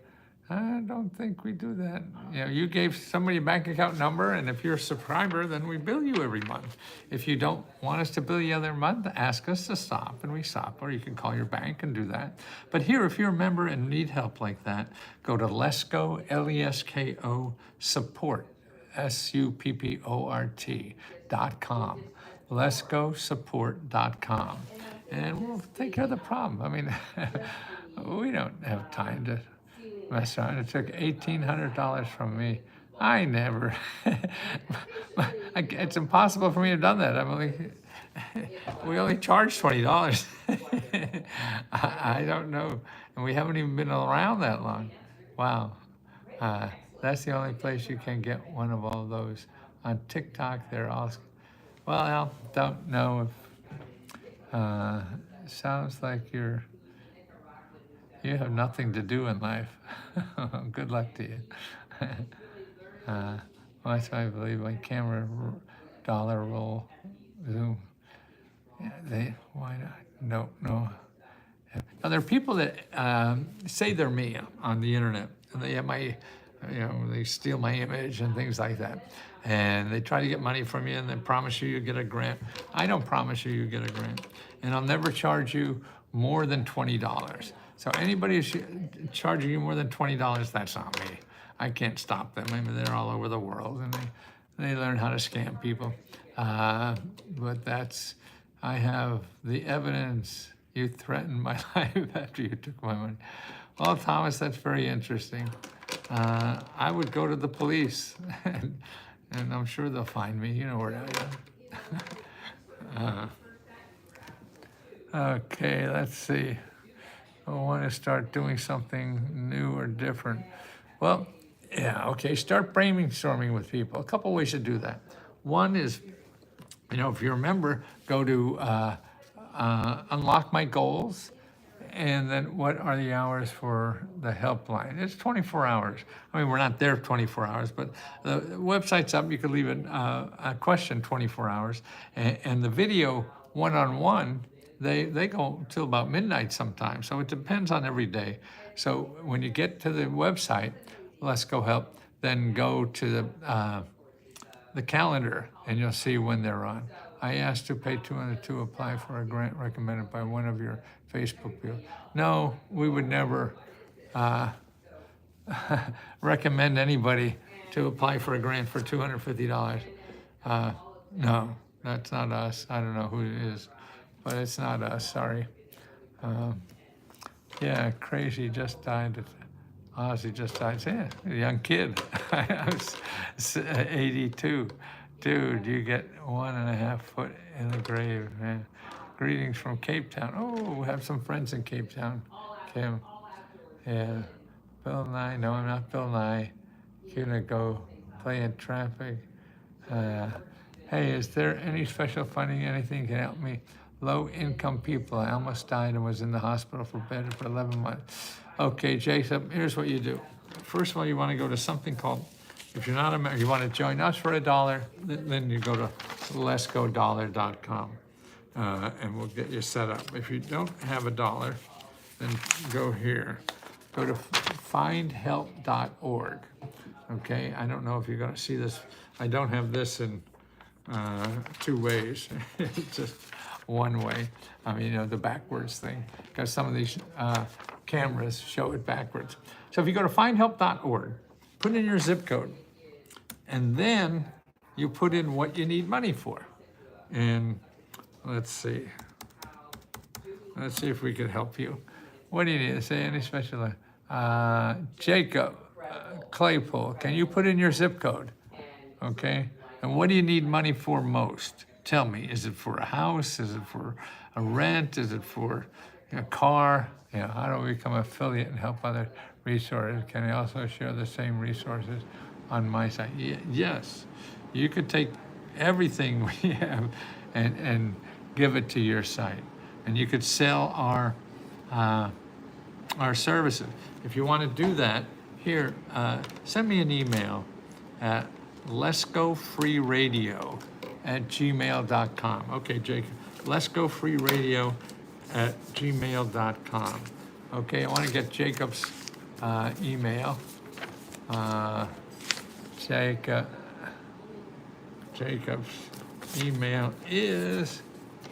I don't think we do that. You know, you gave somebody a bank account number, and if you're a subscriber, then we bill you every month. If you don't want us to bill you every month, ask us to stop, and we stop. Or you can call your bank and do that. But here, if you're a member and need help like that, go to Lesko, Lesko support, SUPPORT.com, LeskoSupport.com, and we'll take care of the problem. I mean, we don't have time to mess around. It took $1,800 from me. I never, it's impossible for me to have done that. We only charged $20. I don't know. And we haven't even been around that long. Wow. That's the only place you can get one of all those. On TikTok, they're all, well, I don't know if, sounds like you have nothing to do in life. Good luck to you. That's why I believe my camera dollar roll zoom. Yeah, why not? No. Now there are people that say they're me on the internet, and they have my, they steal my image and things like that, and they try to get money from you and then promise you get a grant. I don't promise you get a grant, and I'll never charge you more than $20. So anybody who's charging you more than $20, that's not me. I can't stop them. I mean, they're all over the world, and they learn how to scam people. But I have the evidence. You threatened my life after you took my money. Well, Thomas, that's very interesting. I would go to the police, and I'm sure they'll find me. You know where I am. Okay, let's see. I want to start doing something new or different. Well, yeah, okay, start brainstorming with people. A couple ways to do that. One is, if you remember, go to Unlock My Goals, and then what are the hours for the helpline? It's 24 hours. I mean, we're not there 24 hours, but the website's up. You could leave a question 24 hours. And the video one-on-one, they go till about midnight sometimes. So it depends on every day. So when you get to the website, Let's Go Help, then go to the calendar, and you'll see when they're on. I asked to pay $200 to apply for a grant recommended by one of your Facebook people. No, we would never recommend anybody to apply for a grant for $250. No, that's not us. I don't know who it is, but it's not us, sorry. Yeah, Crazy just died. Ozzy just died. Yeah, a young kid. I was 82. Dude, you get 1.5 foot in the grave, man. Greetings from Cape Town. Oh, we have some friends in Cape Town. Kim. Yeah. Bill Nye. No, I'm not Bill Nye. Gonna go play in traffic. Hey, is there any special funding, anything can help me? Low-income people. I almost died and was in the hospital for bed for 11 months. Okay, Jacob, here's what you do. First of all, you want to go to something called, if you're not a member, you want to join us for $1, then you go to lesgodollar.com, and we'll get you set up. If you don't have $1, then go here. Go to findhelp.org. Okay, I don't know if you're going to see this. I don't have this in 2 ways. It's just one way. I mean, the backwards thing, because some of these cameras show it backwards. So if you go to findhelp.org, put in your zip code, and then you put in what you need money for. And let's see if we could help you. What do you need? Say any special, Jacob Claypool, can you put in your zip code? Okay, and what do you need money for most? Tell me, is it for a house? Is it for a rent? Is it for a car? How do we become an affiliate and help other resources? Can I also share the same resources on my site? Yes, you could take everything we have and give it to your site. And you could sell our services. If you want to do that, here, send me an email at letsgofreeradio@gmail.com. Okay, Jake, letsgofreeradio@gmail.com. Okay, I want to get Jacob's email. Jacob's email is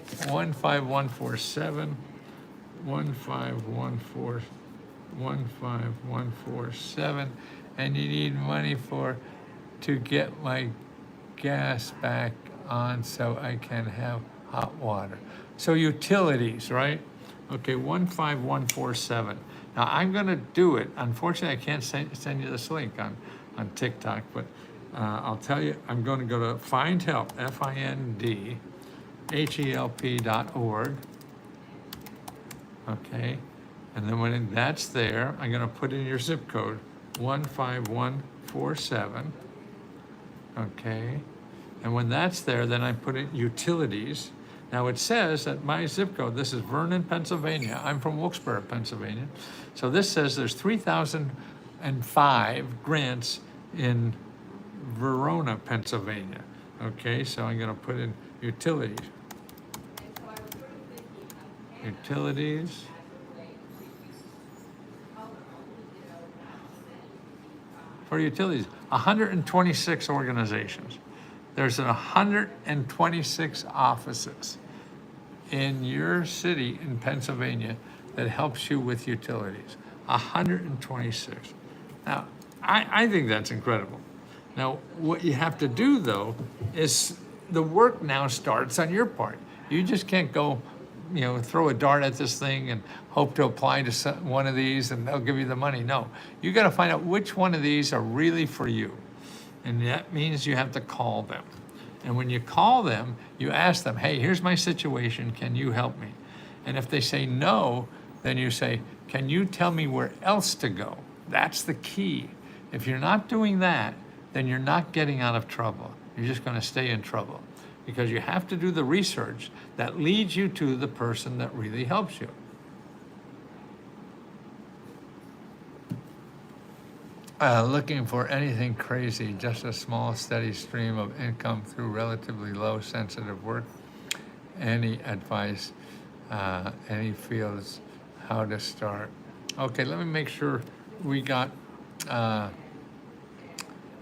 15147 15147, and you need money to get my gas back on so I can have hot water. So utilities, right? Okay, 15147. Now I'm gonna do it. Unfortunately, I can't send you this link on TikTok, but I'll tell you, I'm gonna go to Find Help, FINDHELP.org. Okay, and then when that's there, I'm gonna put in your zip code, 15147. Okay, and when that's there, then I put in utilities. Now it says that my zip code, this is Vernon, Pennsylvania. I'm from Wilkes-Barre, Pennsylvania. So this says there's 3,005 grants in Verona, Pennsylvania. Okay, so I'm gonna put in utilities. Utilities. For utilities, 126 organizations. There's 126 offices in your city in Pennsylvania that helps you with utilities. 126. Now, I think that's incredible. Now, what you have to do though is the work now starts on your part. You just can't go, throw a dart at this thing and hope to apply to one of these and they'll give you the money. No, you got to find out which one of these are really for you. And that means you have to call them. And when you call them, you ask them, hey, here's my situation, can you help me? And if they say no, then you say, can you tell me where else to go? That's the key. If you're not doing that, then you're not getting out of trouble. You're just going to stay in trouble because you have to do the research that leads you to the person that really helps you. Looking for anything crazy, just a small, steady stream of income through relatively low, sensitive work. Any advice, any fields, how to start? Okay, let me make sure we got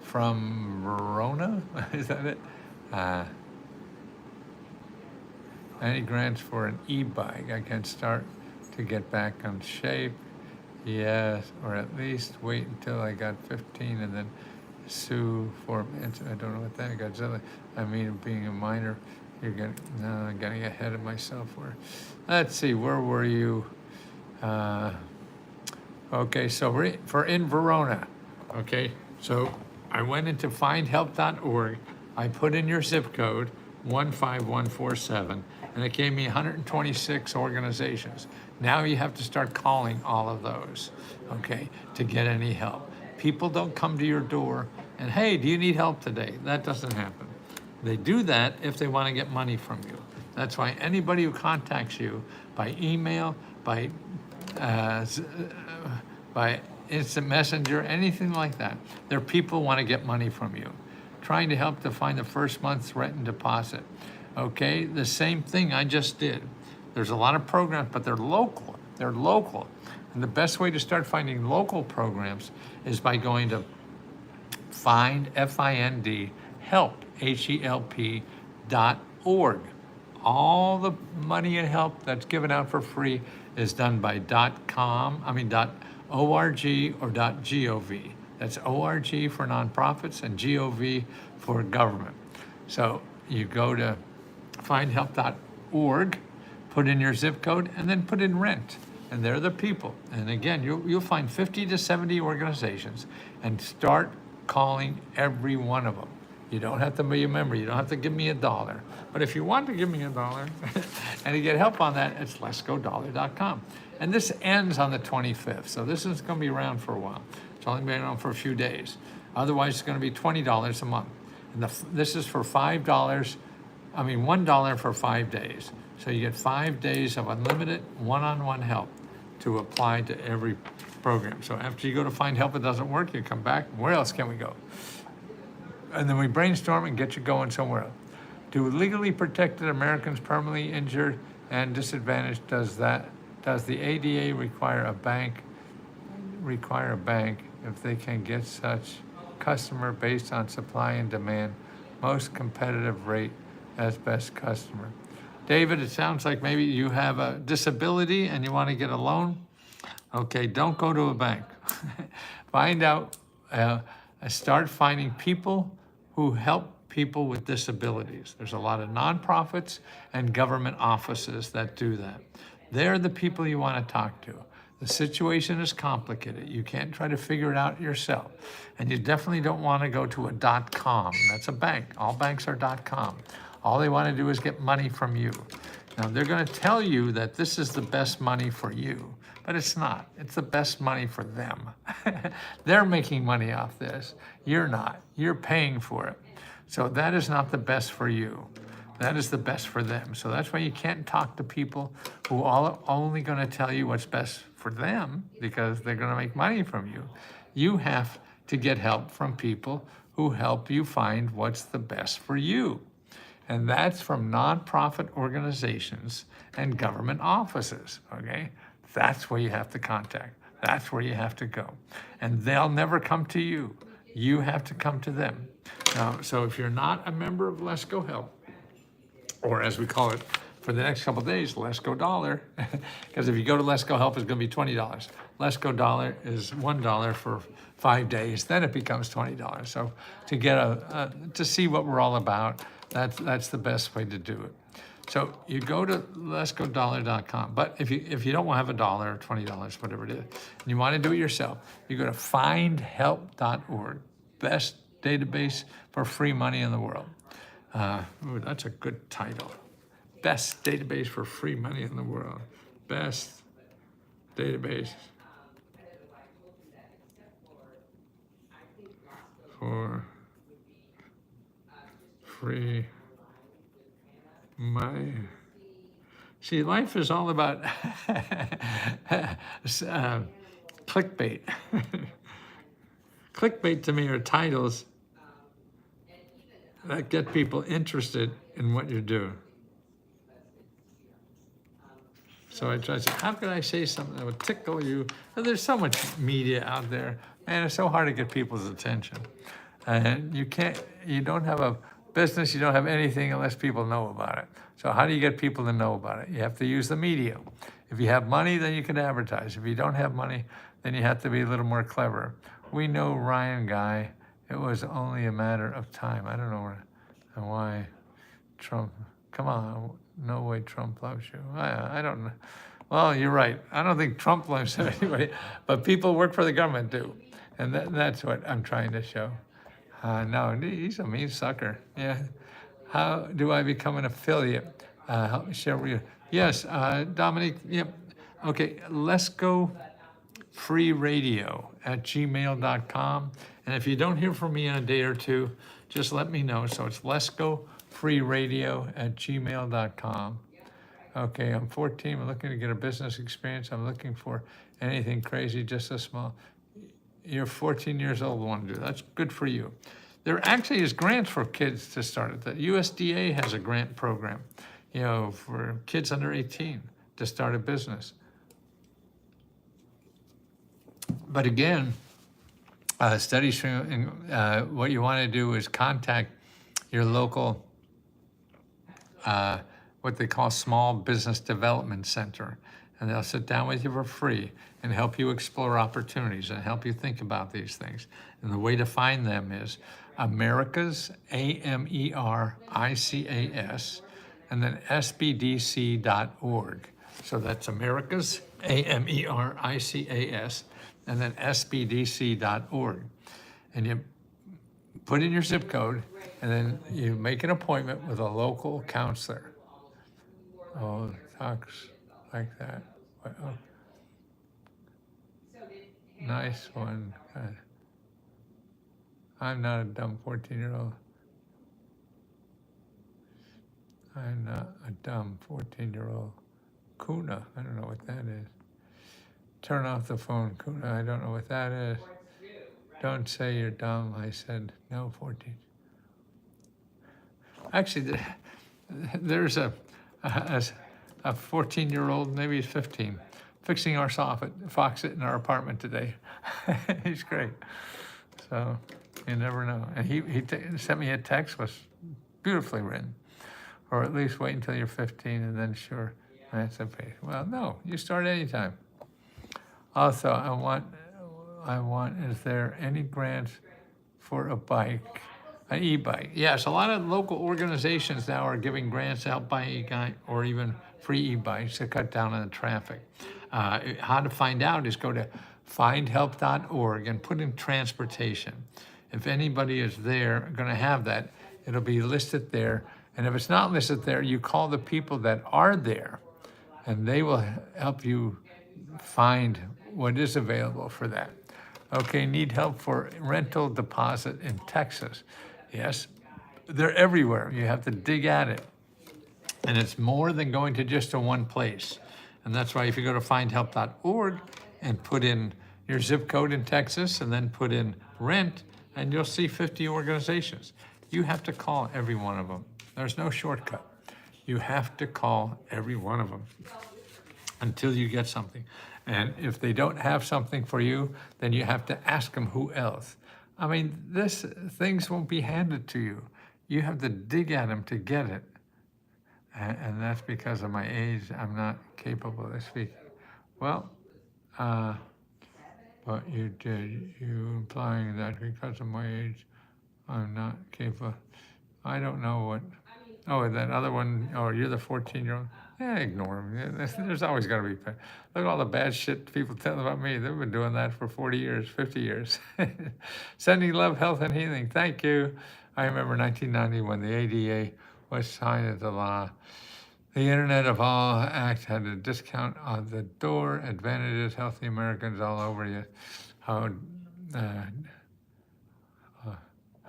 from Verona, is that it? Any grants for an e-bike? I can start to get back on shape. Yes, or at least wait until I got 15 and then sue for, I don't know what that got. I mean, being a minor, I'm getting ahead of myself. Let's see, where were you? Okay, so for in Verona, okay, so I went into findhelp.org. I put in your zip code, 15147, and it gave me 126 organizations. Now you have to start calling all of those, okay, to get any help. People don't come to your door and, hey, do you need help today? That doesn't happen. They do that if they want to get money from you. That's why anybody who contacts you by email, by instant messenger, anything like that, they're people who want to get money from you. Trying to help to find the first month's rent and deposit. Okay, the same thing I just did. There's a lot of programs, but they're local. They're local. And the best way to start finding local programs is by going to find, F-I-N-D, help, HELP.org. All the money and help that's given out for free is done by .org or .gov. That's ORG for nonprofits and GOV for government. So you go to findhelp.org, put in your zip code, and then put in rent. And they're the people. And again, you'll find 50 to 70 organizations and start calling every one of them. You don't have to be a member. You don't have to give me $1. But if you want to give me $1 and to get help on that, it's letsgodollar.com. And this ends on the 25th. So this is going to be around for a while. It's only been around for a few days. Otherwise, it's going to be $20 a month. And this is for $1 for 5 days. So you get 5 days of unlimited one-on-one help to apply to every program. So after you go to find help, it doesn't work, you come back, where else can we go? And then we brainstorm and get you going somewhere else. Do legally protected Americans permanently injured and disadvantaged, does the ADA require a bank require a bank if they can get such customer based on supply and demand, most competitive rate as best customer. David, it sounds like maybe you have a disability and you want to get a loan. Okay, don't go to a bank. Find out, start finding people who help people with disabilities. There's a lot of nonprofits and government offices that do that. They're the people you want to talk to. The situation is complicated. You can't try to figure it out yourself. And you definitely don't want to go to a .com. That's a bank. All banks are .com. All they want to do is get money from you. Now, they're going to tell you that this is the best money for you, but it's not. It's the best money for them. They're making money off this. You're not. You're paying for it. So that is not the best for you. That is the best for them. So that's why you can't talk to people who are only going to tell you what's best for them because they're going to make money from you. You have to get help from people who help you find what's the best for you. And that's from nonprofit organizations and government offices, okay? That's where you have to contact. That's where you have to go. And they'll never come to you. You have to come to them. Now, so if you're not a member of Let's Go Help, or as we call it for the next couple of days, Let's Go Dollar, because if you go to Let's Go Help, it's going to be $20. Let's Go Dollar is $1 for 5 days, then it becomes $20. So to get to see what we're all about, that's the best way to do it. So you go to letsgodollar.com, but if you don't want to have $1 or $20, whatever it is, and you want to do it yourself, you go to findhelp.org, best database for free money in the world. Ooh, that's a good title. Best database for free money in the world. Best database for free money. See, life is all about clickbait. Clickbait to me are titles that get people interested in what you're doing. So I try to say, how can I say something that would tickle you? And there's so much media out there, and it's so hard to get people's attention. And you don't have a business, you don't have anything unless people know about it. So how do you get people to know about it? You have to use the media. If you have money, then you can advertise. If you don't have money, then you have to be a little more clever. We know Ryan Guy. It was only a matter of time. I don't know why Trump, come on, no way Trump loves you. I don't know. Well, you're right. I don't think Trump loves anybody, but people work for the government do. And that's what I'm trying to show. No, he's a mean sucker. Yeah. How do I become an affiliate? Share with you. Yes, Dominic, yep. Okay, let's go freeradio@gmail.com. And if you don't hear from me in a day or two, just let me know. So it's letsgofreeradio@gmail.com. Okay, I'm 14. I'm looking to get a business experience. I'm looking for anything crazy, just a small. You're 14 years old, want to do. That's good for you. There actually is grants for kids to start it. The USDA has a grant program, for kids under 18 to start a business. But again, studies showing what you want to do is contact your local, what they call small business development center, and they'll sit down with you for free and help you explore opportunities and help you think about these things. And the way to find them is Americas, AMERICAS, and then SBDC.org. So that's Americas, AMERICAS, and then SBDC.org. And you put in your zip code, and then you make an appointment with a local counselor. Oh, it talks like that. Oh. Nice one. Good. I'm not a dumb 14-year-old. I'm not a dumb 14-year-old. Kuna, I don't know what that is. Turn off the phone, Kuna, I don't know what that is. Don't say you're dumb, I said no, 14. Actually, there's a 14-year-old, maybe he's 15, fixing our faucet in our apartment today. He's great. So you never know. And he sent me a text, was beautifully written. Or at least wait until you're 15 and then sure, that's okay. Well, no, you start anytime. Also, I want, is there any grants for a bike, an e-bike? Yes, a lot of local organizations now are giving grants to help buy e-bike or even free e-bikes to cut down on the traffic. How to find out is go to findhelp.org and put in transportation. If anybody is there going to have that, it'll be listed there. And if it's not listed there, you call the people that are there and they will help you find what is available for that. Okay, need help for rental deposit in Texas. Yes, they're everywhere. You have to dig at it. And it's more than going to just to one place. And that's why if you go to findhelp.org and put in your zip code in Texas and then put in rent, and you'll see 50 organizations. You have to call every one of them. There's no shortcut. You have to call every one of them until you get something. And if they don't have something for you, then you have to ask them who else. I mean, things won't be handed to you. You have to dig at them to get it. And that's because of my age. I'm not capable of speaking. Well, but you did. You implying that because of my age, I'm not capable. I don't know what. Oh, that other one. Oh, you're the 14-year-old. Yeah, ignore them. There's always going to be. Look at all the bad shit people tell about me. They've been doing that for 40 years, 50 years. Sending love, health, and healing. Thank you. I remember 1990 when the ADA was signed into law. The Internet of All Act had a discount on the door. Advantages, healthy Americans all over you. How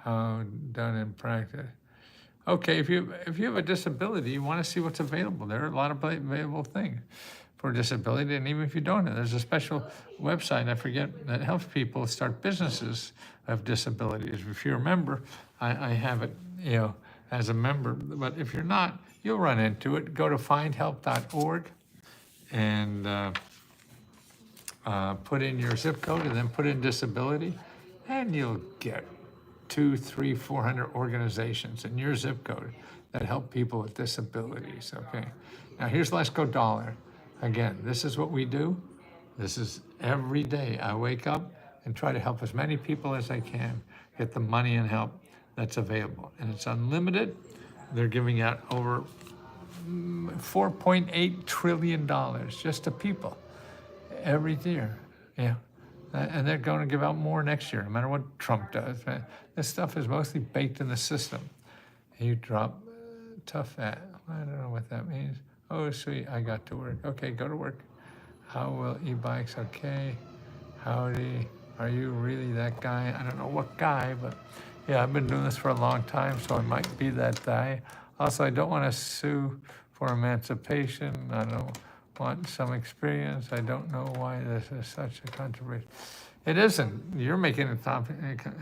done in practice. Okay, if you have a disability, you want to see what's available. There are a lot of available things for disability, and even if you don't, there's a special website, I forget, that helps people start businesses of disabilities. If you're a member, I have it, as a member, but if you're not, you'll run into it. Go to findhelp.org and put in your zip code and then put in disability, and you'll get 200, 300, 400 organizations in your zip code that help people with disabilities, okay? Now here's Let's Go Dollar. Again, this is what we do. This is every day. I wake up and try to help as many people as I can get the money and help that's available. And it's unlimited. They're giving out over $4.8 trillion just to people every year, yeah. And they're going to give out more next year, no matter what Trump does. This stuff is mostly baked in the system. You drop tough at, I don't know what that means. Oh, sweet, I got to work. Okay, go to work. How will e-bikes, okay. Howdy, are you really that guy? I don't know what guy, but yeah, I've been doing this for a long time, so I might be that guy. Also, I don't want to sue for emancipation. I don't want some experience. I don't know why this is such a controversy. It isn't. You're making it complicated.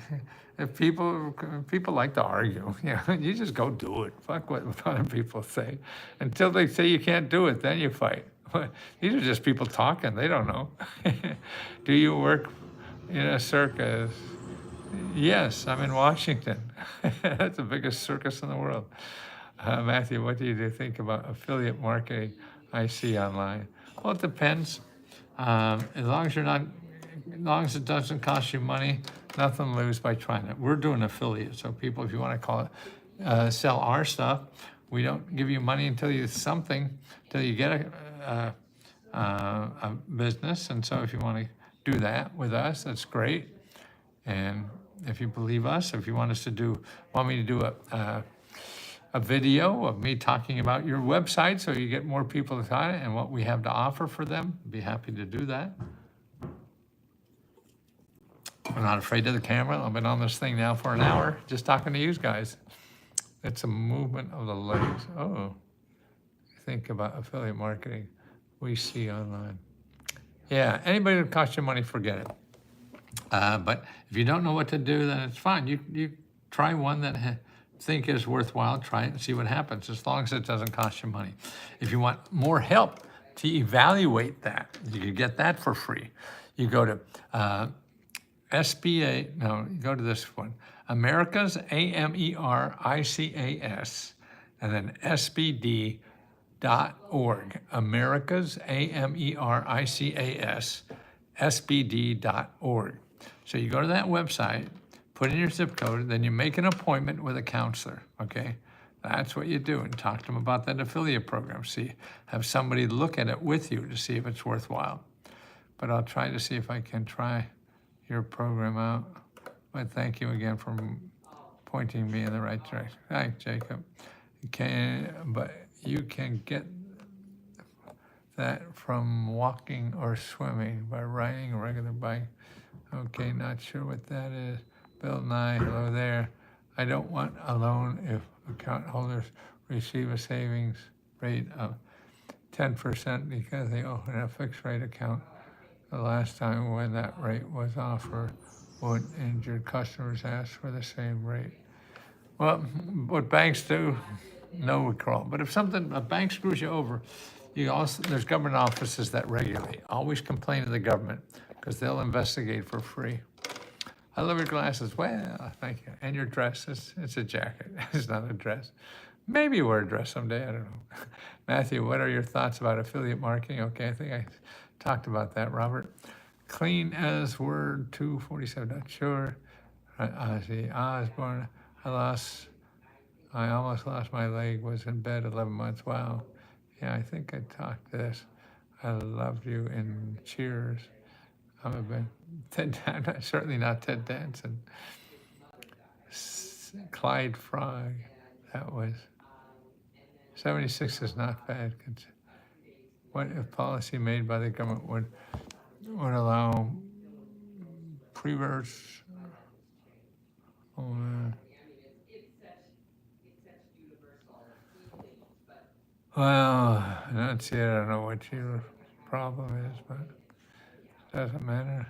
If people like to argue, you just go do it. Fuck what other people say. Until they say you can't do it, then you fight. These are just people talking. They don't know. Do you work in a circus? Yes, I'm in Washington. That's the biggest circus in the world. Matthew, what do you think about affiliate marketing I see online? Well, it depends. As long as it doesn't cost you money, nothing to lose by trying it. We're doing affiliate, so people, if you want to call it, sell our stuff, we don't give you money until you get a business. And so if you want to do that with us, that's great. And if you believe us, if you want me to do a video of me talking about your website so you get more people to find it and what we have to offer for them, I'd be happy to do that. I'm not afraid of the camera. I've been on this thing now for an hour, just talking to you guys. It's a movement of the legs. Oh, think about affiliate marketing we see online. Yeah, anybody that costs you money, forget it. But if you don't know what to do, then it's fine. You try one that think is worthwhile, try it and see what happens, as long as it doesn't cost you money. If you want more help, to evaluate that. You can get that for free. You go to SBA, no, you go to this one, America's, AMERICAS, and then SBD.org. America's, AMERICAS, SBD.org. So you go to that website, put in your zip code, then you make an appointment with a counselor, okay? That's what you do, and talk to them about that affiliate program. See, have somebody look at it with you to see if it's worthwhile. But I'll try to see if I can try your program out. But thank you again for pointing me in the right direction. Hi, Jacob. But you can get that from walking or swimming by riding a regular bike. Okay, not sure what that is. Bill Nye, hello there. I don't want a loan if account holders receive a savings rate of 10% because they open a fixed rate account. The last time when that rate was offered, would injured customers ask for the same rate? Well, what banks do, no withdrawal. But if a bank screws you over, there's government offices that regulate. Always complain to the government because they'll investigate for free. I love your glasses. Well, thank you. And your dress, it's a jacket. It's not a dress. Maybe you wear a dress someday, I don't know. Matthew, what are your thoughts about affiliate marketing? Okay, I think I talked about that, Robert. Clean as word 247, not sure. Ozzy Osbourne, I almost lost my leg, was in bed 11 months. Wow. Yeah, I think I talked this. I loved you in Cheers. I'm certainly not Ted Danson. Clyde Frog, that was. 76 is not bad. What if policy made by the government would allow pre-verse? Oh, man. Well, that's it. I don't know what your problem is, but it doesn't matter.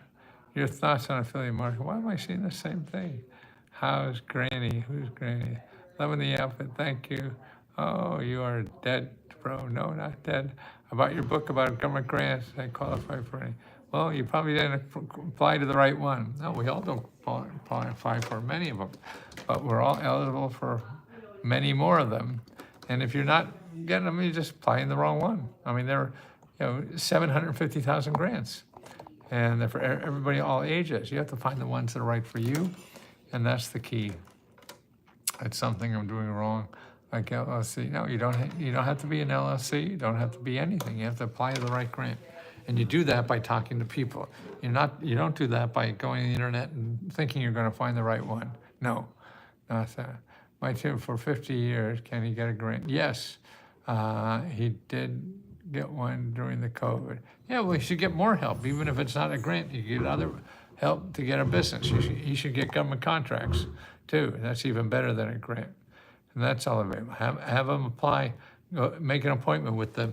Your thoughts on affiliate marketing. Why am I seeing the same thing? How's Granny? Who's Granny? Loving the outfit. Thank you. Oh, you are dead, bro. No, not dead. About your book about government grants, I qualify for any. Well, you probably didn't apply to the right one. No, we all don't qualify for many of them, but we're all eligible for many more of them. And if you're not getting them, you're just applying the wrong one. I mean, there are 750,000 grants, and they're for everybody, all ages. You have to find the ones that are right for you, and that's the key. It's something I'm doing wrong. Like LLC, no, you don't have to be an LLC. You don't have to be anything. You have to apply to the right grant, and you do that by talking to people. You don't do that by going to the internet and thinking you're going to find the right one. No, not that. My tip for 50 years, can he get a grant? Yes, he did get one during the COVID. Yeah, well, he should get more help, even if it's not a grant. You get other help to get a business. He should get government contracts too. That's even better than a grant. And that's all available. Have them apply, make an appointment with the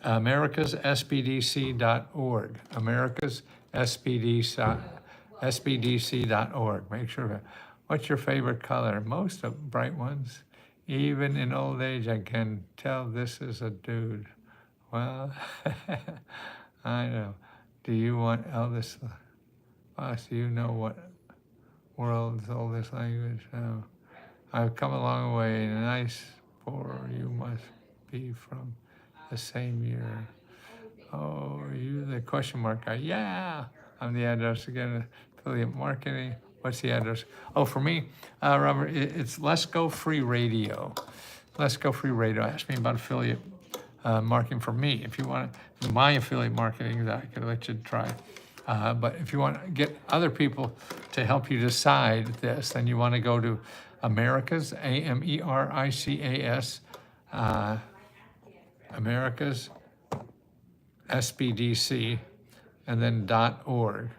americassbdc.org, americassbdc.org. Make sure. What's your favorite color? Most of bright ones. Even in old age, I can tell this is a dude. Well, I know. Do you want eldest? Boss, do you know what world's oldest language? No. I've come a long way. Nice, poor, you must be from the same year. Oh, you the question mark guy? Yeah, I'm the address again. Affiliate marketing. What's the address? Oh, for me, Robert, it's Let's Go Free Radio. Let's Go Free Radio. Ask me about affiliate marketing for me. If you want my affiliate marketing, I could let you try. But if you want to get other people to help you decide this, then you want to go to America's, AMERICAS, America's SBDC, and then .org.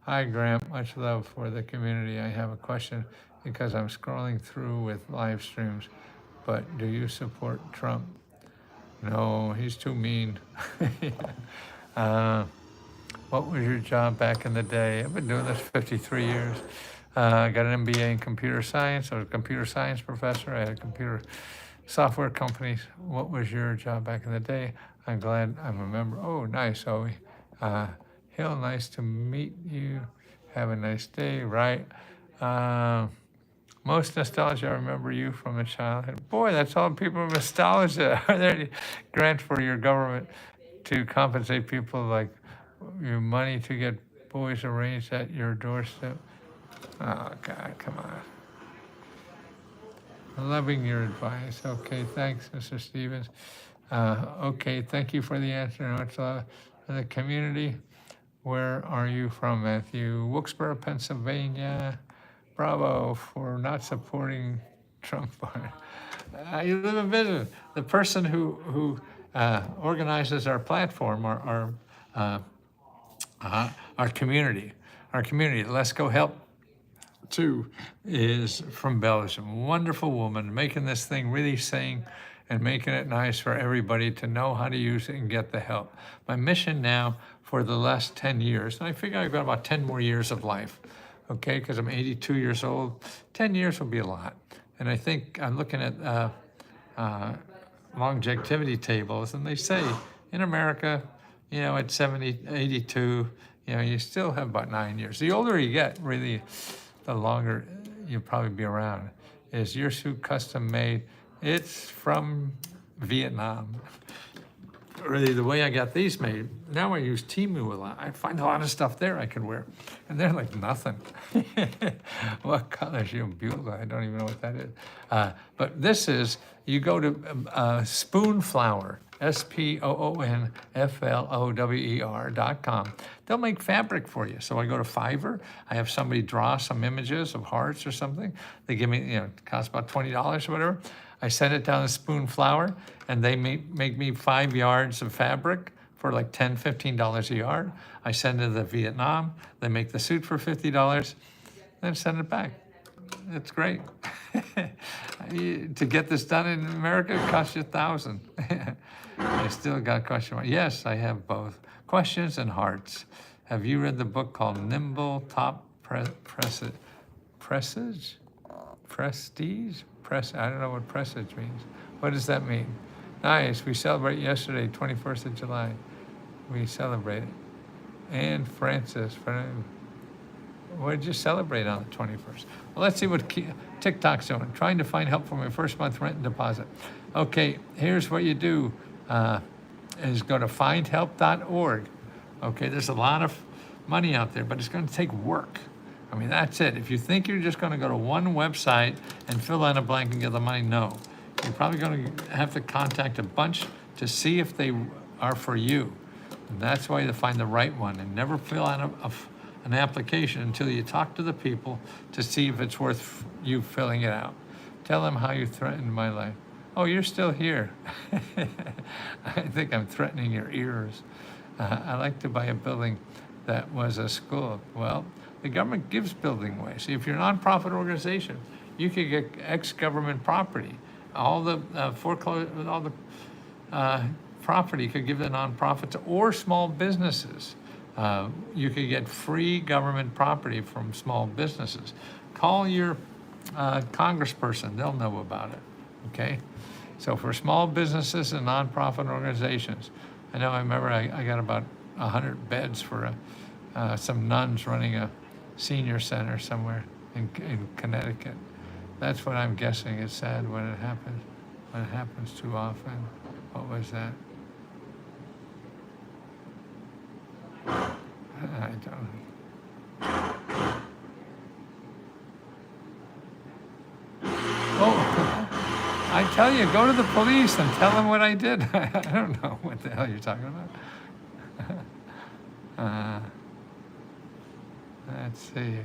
Hi, Graham. Much love for the community. I have a question because I'm scrolling through with live streams, but do you support Trump? No, he's too mean. What was your job back in the day? I've been doing this 53 years. I got an MBA in computer science. I was a computer science professor. I had a computer software company. What was your job back in the day? I'm glad I'm a member. Oh, nice, Owie. Hill, nice to meet you. Have a nice day, right? Uh, Most nostalgia, I remember you from a childhood. Boy, that's all people with nostalgia. Are there any grant for your government to compensate people like your money to get boys arranged at your doorstep? Oh, God, come on. Loving your advice. Okay, thanks, Mr. Stevens. Okay, thank you for the answer. Now it's the community. Where are you from, Matthew? Wilkesboro, Pennsylvania. Bravo for not supporting Trump. You live in business. The person who organizes our platform, our community, Let's Go Help too, is from Belgium. Wonderful woman, making this thing really sing and making it nice for everybody to know how to use it and get the help. My mission now for the last 10 years, and I figure I've got about 10 more years of life, okay, because I'm 82 years old. 10 years will be a lot. And I think I'm looking at longevity tables, and they say in America, at 70, 82, you still have about 9 years. The older you get, really, the longer you'll probably be around. Is your suit custom made? It's from Vietnam. Really, the way I got these made, now I use Temu a lot. I find a lot of stuff there I can wear, and they're like nothing. What color is your bugle? I don't even know what that is. But this is, you go to Spoonflower, SPOONFLOWER.com. They'll make fabric for you. So I go to Fiverr. I have somebody draw some images of hearts or something. They give me, it costs about $20 or whatever. I send it down to Spoonflower, and they make me 5 yards of fabric for like $10, $15 a yard. I send it to Vietnam. They make the suit for $50, then send it back. It's great. To get this done in America, it costs you $1,000. I still got a question. Yes, I have both. Questions and hearts. Have you read the book called Nimble Top Prestige? I don't know what presage means. What does that mean? Nice. We celebrate yesterday, 21st of July. We celebrated. And Francis, what did you celebrate on the 21st? Well, let's see what TikTok's doing. Trying to find help for my first month rent and deposit. Okay, here's what you do, is go to findhelp.org. Okay, there's a lot of money out there, but it's going to take work. I mean, that's it. If you think you're just going to go to one website and fill in a blank and get the money, no. You're probably going to have to contact a bunch to see if they are for you. And that's why you find the right one, and never fill out an application until you talk to the people to see if it's worth you filling it out. Tell them how you threatened my life. Oh, you're still here. I think I'm threatening your ears. I like to buy a building that was a school. Well, the government gives building away. See, if you're a nonprofit organization, you could get ex-government property. All the property could give the nonprofits or small businesses. You could get free government property from small businesses. Call your congressperson, they'll know about it, okay? So for small businesses and nonprofit organizations, I remember I got about 100 beds for some nuns running a senior center somewhere in Connecticut. That's what I'm guessing. It's sad when it happens too often. What was that? I don't know. Oh, I tell you, go to the police and tell them what I did. I don't know what the hell you're talking about. Let's see.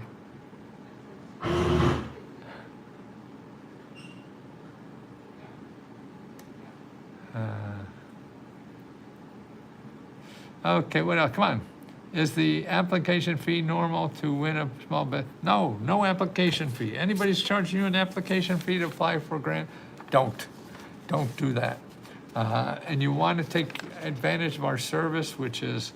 Okay, what else? Come on. Is the application fee normal to win a small bit? No, no application fee. Anybody's charging you an application fee to apply for a grant? Don't do that. And you want to take advantage of our service, which is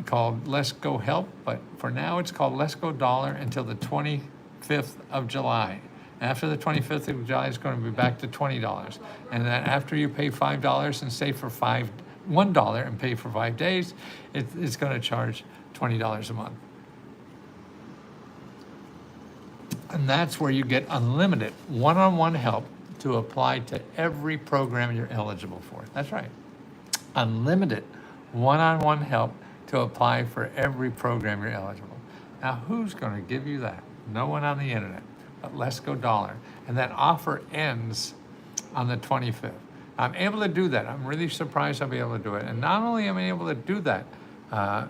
called Let's Go Help, but for now it's called Let's Go Dollar until the 25th of July. After the 25th of July, it's going to be back to $20. And then after you pay $5 and stay for $1 and pay for 5 days, it's going to charge $20 a month. And that's where you get unlimited one-on-one help to apply to every program you're eligible for. That's right. Unlimited one-on-one help to apply for every program you're eligible. Now, who's going to give you that? No one on the internet, but Let's Go Dollar. And that offer ends on the 25th. I'm able to do that. I'm really surprised I'll be able to do it. And not only am I able to do that, I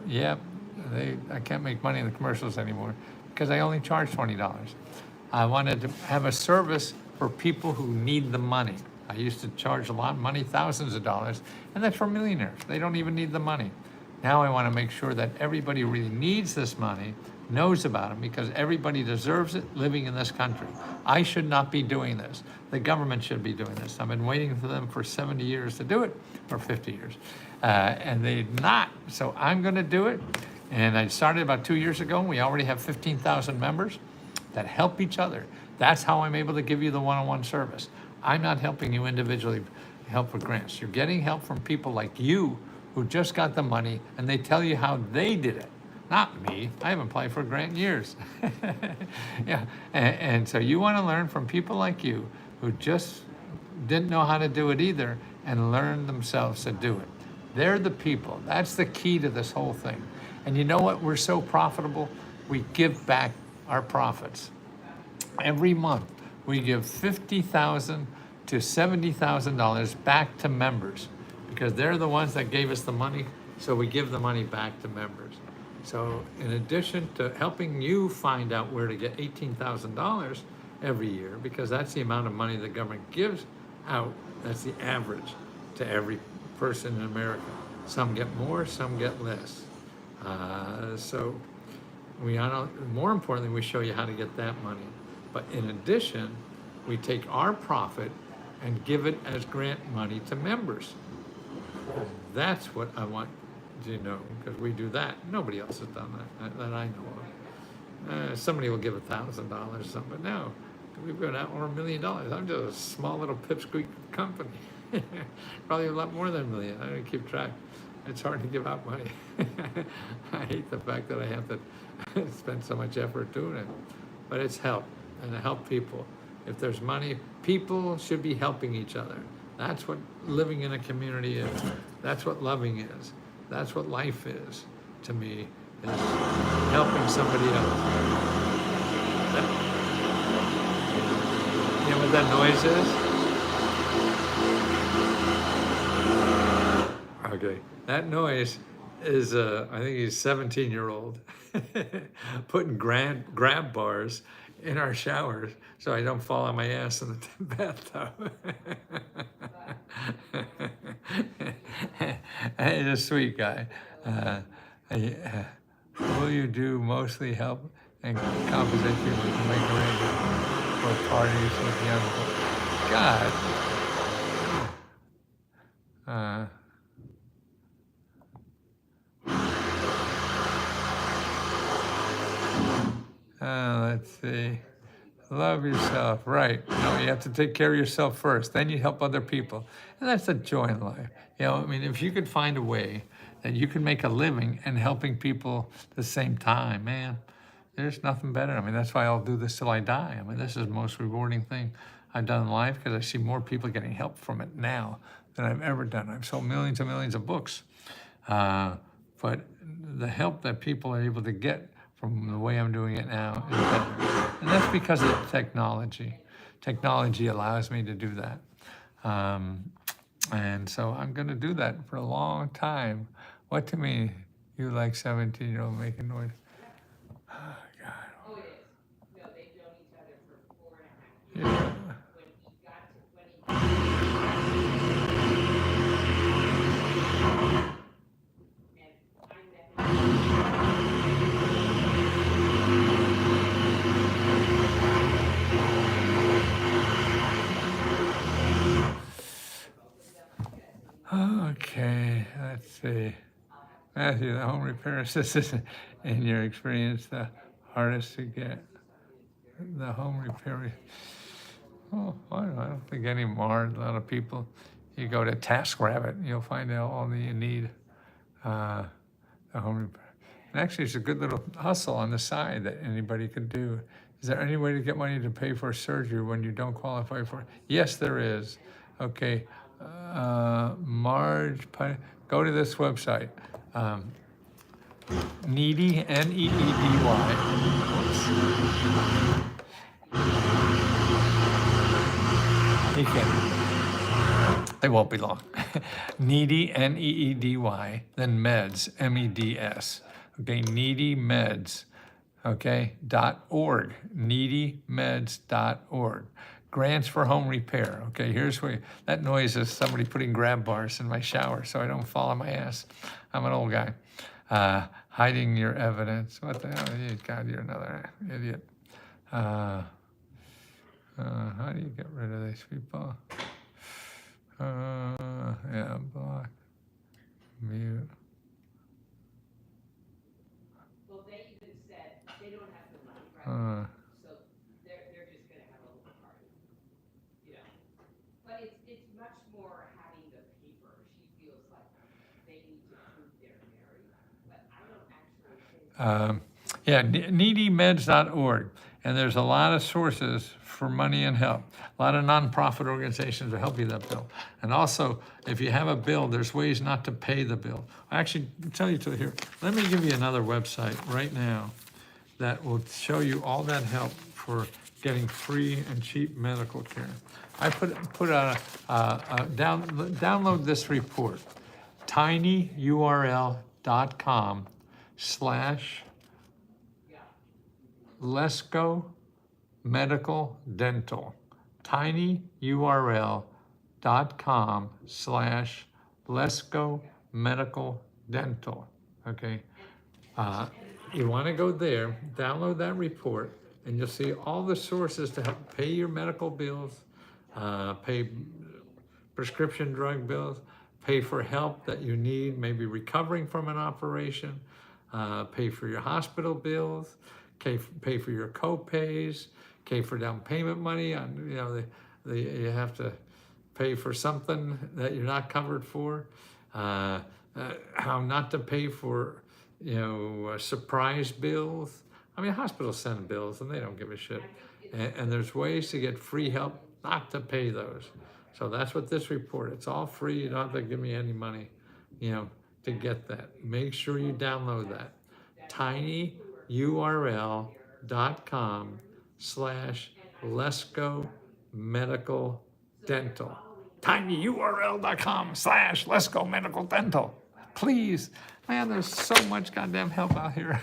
can't make money in the commercials anymore because I only charge $20. I wanted to have a service for people who need the money. I used to charge a lot of money, thousands of dollars, and that's for millionaires. They don't even need the money. Now I want to make sure that everybody who really needs this money knows about it because everybody deserves it living in this country. I should not be doing this. The government should be doing this. I've been waiting for them for 70 years to do it, or 50 years, and they're not. So I'm going to do it. And I started about 2 years ago, and we already have 15,000 members that help each other. That's how I'm able to give you the one-on-one service. I'm not helping you individually help for grants. You're getting help from people like you who just got the money and they tell you how they did it. Not me. I haven't applied for a grant in years. Yeah, and so you want to learn from people like you who just didn't know how to do it either and learned themselves to do it. They're the people. That's the key to this whole thing. And you know what? We're so profitable. We give back our profits. Every month, we give $50,000 to $70,000 back to members because they're the ones that gave us the money, so we give the money back to members. So in addition to helping you find out where to get $18,000 every year, because that's the amount of money the government gives out, that's the average to every person in America. Some get more, some get less. So more importantly, we show you how to get that money. But in addition, we take our profit and give it as grant money to members. That's what I want you to know, because we do that. Nobody else has done that I know of. Somebody will give $1,000 or something, but no, we've got out over $1 million. I'm just a small little pipsqueak company. Probably a lot more than $1 million. I don't keep track. It's hard to give out money. I hate the fact that I have to spend so much effort doing it, but it's help, and to help people. If there's money, people should be helping each other. That's what living in a community is. That's what loving is. That's what life is, to me, is helping somebody else. You know what that noise is? Okay, that noise is, I think he's 17-year-old, putting grab bars in our showers so I don't fall on my ass in the bathtub. He's a sweet guy. Will you do mostly help and compensate people to make arrangements for parties with young people? God. Let's see. Love yourself, right. No, you have to take care of yourself first. Then you help other people. And that's the joy in life. You know, I mean, if you could find a way that you can make a living and helping people at the same time, man, there's nothing better. I mean, that's why I'll do this till I die. I mean, this is the most rewarding thing I've done in life because I see more people getting help from it now than I've ever done. I've sold millions and millions of books. But the help that people are able to get from the way I'm doing it now is better. And that's because of technology. Technology allows me to do that. And so I'm going to do that for a long time. What to me, you like 17-year-old making noise? Oh, God. Oh, it is. No, they've known each other for 4.5 years. Yeah. Okay, let's see. Matthew, the home repair assistant, in your experience, the hardest to get? The home repair. Oh, I don't think any more. A lot of people, you go to TaskRabbit, you'll find out all that you need. The home repair. And actually, it's a good little hustle on the side that anybody could do. Is there any way to get money to pay for surgery when you don't qualify for it? Yes, there is. Okay, go to this website. Needy, Needy. He can. It won't be long. Needy, Needy, then meds, MEDS. Okay, needy meds. Okay, .org, needymeds.org. Grants for home repair. Okay, here's where that noise is somebody putting grab bars in my shower so I don't fall on my ass. I'm an old guy. Hiding your evidence. What the hell? God, you're another idiot. How do you get rid of these people? Yeah, block, mute. Well, they even said they don't have the money right now, so they're just gonna have a little party, you know. But it's much more having the paper. She feels like they need to prove they're married, but I don't actually think. Yeah, needymeds.org. And there's a lot of sources for money and help. A lot of nonprofit organizations will help you that bill. And also, if you have a bill, there's ways not to pay the bill. I actually tell you to here, let me give you another website right now that will show you all that help for getting free and cheap medical care. I put out download this report, tinyurl.com/Lesko Medical Dental. tinyurl.com/Lesko Medical Dental. Okay. You want to go there, download that report, and you'll see all the sources to help pay your medical bills, pay prescription drug bills, pay for help that you need, maybe recovering from an operation, pay for your hospital bills, pay for your co-pays, pay for down payment money on, you have to pay for something that you're not covered for, how not to pay for, surprise bills. I mean, hospitals send bills and they don't give a shit. And there's ways to get free help not to pay those. So that's what this report, it's all free. You don't have to give me any money, to get that. Make sure you download that. tinyurl.com/Lesko Medical Dental. tinyurl.com/Lesko Medical Dental. Please, man, there's so much goddamn help out here.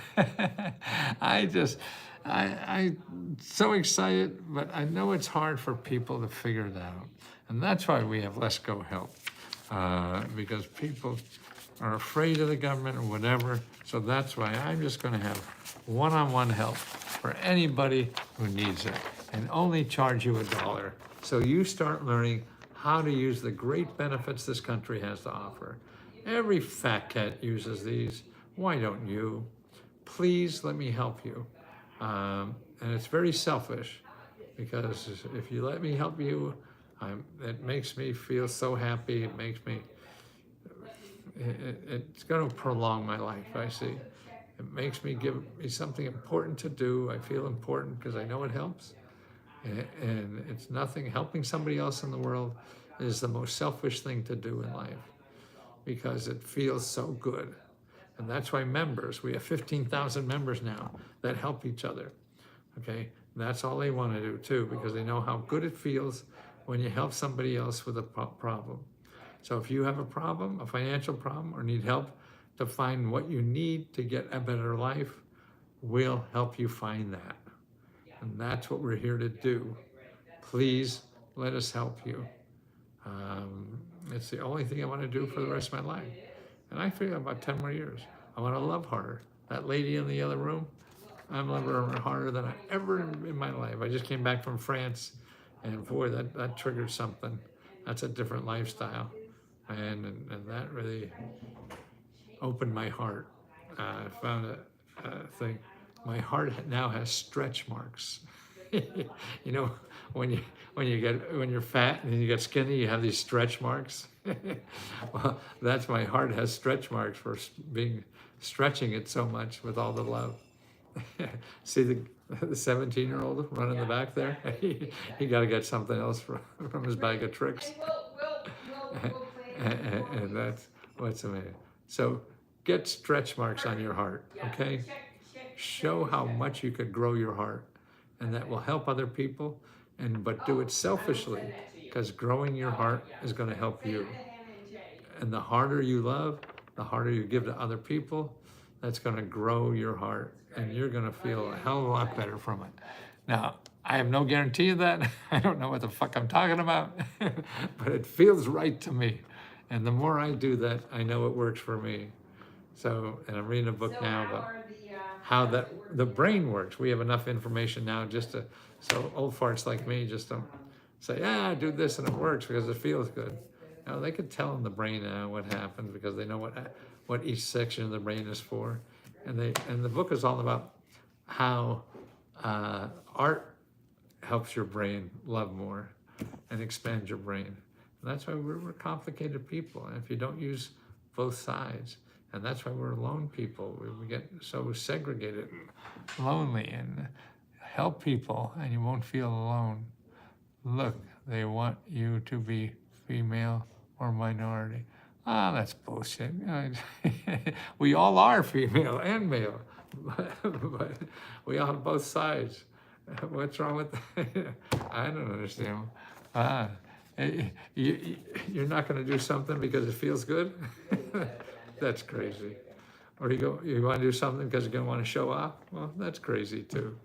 I'm so excited, but I know it's hard for people to figure it out. And that's why we have Let's Go Help, because people are afraid of the government or whatever. So that's why I'm just going to have one-on-one help for anybody who needs it and only charge you $1. So you start learning how to use the great benefits this country has to offer. Every fat cat uses these. Why don't you? Please let me help you. And it's very selfish, because if you let me help you, it makes me feel so happy. It makes me, it's going to prolong my life, I see. It makes me give me something important to do. I feel important because I know it helps. And it's nothing, helping somebody else in the world is the most selfish thing to do in life, because it feels so good. And that's why members, we have 15,000 members now that help each other, okay? And that's all they want to do too, because they know how good it feels when you help somebody else with a problem. So if you have a problem, a financial problem, or need help to find what you need to get a better life, we'll help you find that. And that's what we're here to do. Please let us help you. It's the only thing I want to do for the rest of my life. And I figure about 10 more years. I want to love harder. That lady in the other room, I'm loving her harder than I ever in my life. I just came back from France, and boy, that triggered something. That's a different lifestyle. And that really opened my heart. I found a thing. My heart now has stretch marks. You know, when you're fat and you get skinny, you have these stretch marks. Well, that's my heart has stretch marks for stretching it so much with all the love. See the 17-year-old running the back there? He got to get something else from his bag of tricks. And we'll plan. And that's what's amazing. So get stretch marks on your heart, Yeah, okay? check Show how much you could grow your heart, and that will help other people. But do it selfishly, because growing your heart is going to help you. And the harder you love, the harder you give to other people, that's going to grow your heart, and you're going to feel a hell of a lot better from it. Now, I have no guarantee of that. I don't know what the fuck I'm talking about, but it feels right to me. And the more I do that, I know it works for me. So, and I'm reading a book now about how the brain works. We have enough information now so old farts like me just don't say, I do this and it works because it feels good. Now they could tell in the brain now what happens because they know what each section of the brain is for. And the book is all about how art helps your brain love more and expand your brain. And that's why we're complicated people. And if you don't use both sides, and that's why we're lone people. We get so segregated, lonely, and help people, and you won't feel alone. Look, they want you to be female or minority. That's bullshit. We all are female and male, but we all have both sides. What's wrong with that? I don't understand. You're not going to do something because it feels good? That's crazy. Or you want to do something because you're going to want to show off? Well, that's crazy too.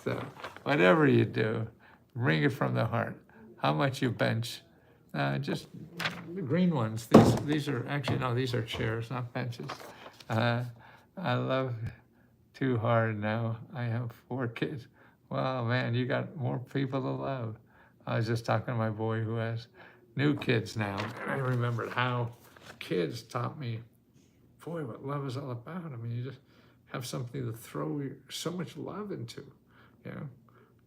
So whatever you do, bring it from the heart. How much you bench? Just the green ones. These are actually, no, these are chairs, not benches. I love too hard now. I have 4 kids. Wow, man, you got more people to love. I was just talking to my boy who has new kids now. And I remembered how kids taught me, boy, what love is all about. I mean, you just have something to throw so much love into, you know.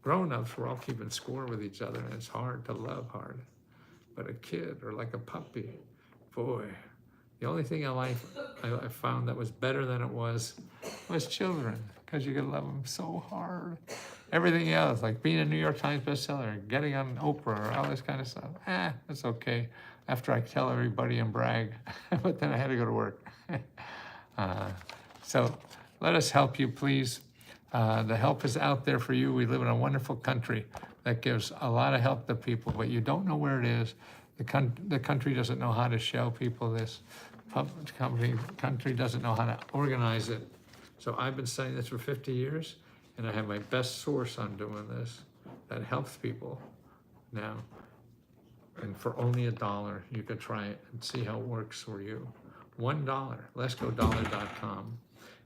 Grown-ups, we're all keeping score with each other, and it's hard to love hard. But a kid, or like a puppy, boy, the only thing I found that was better than it was children, because you could love them so hard. Everything else, like being a New York Times bestseller, getting on Oprah, or all this kind of stuff, that's okay. After I tell everybody and brag, but then I had to go to work. So let us help you, please. The help is out there for you. We live in a wonderful country that gives a lot of help to people, but you don't know where it is. The country doesn't know how to show people this. Country doesn't know how to organize it. So I've been saying this for 50 years, and I have my best source on doing this that helps people now. And for only $1, you could try it and see how it works for you. $1, letsgodollar.com.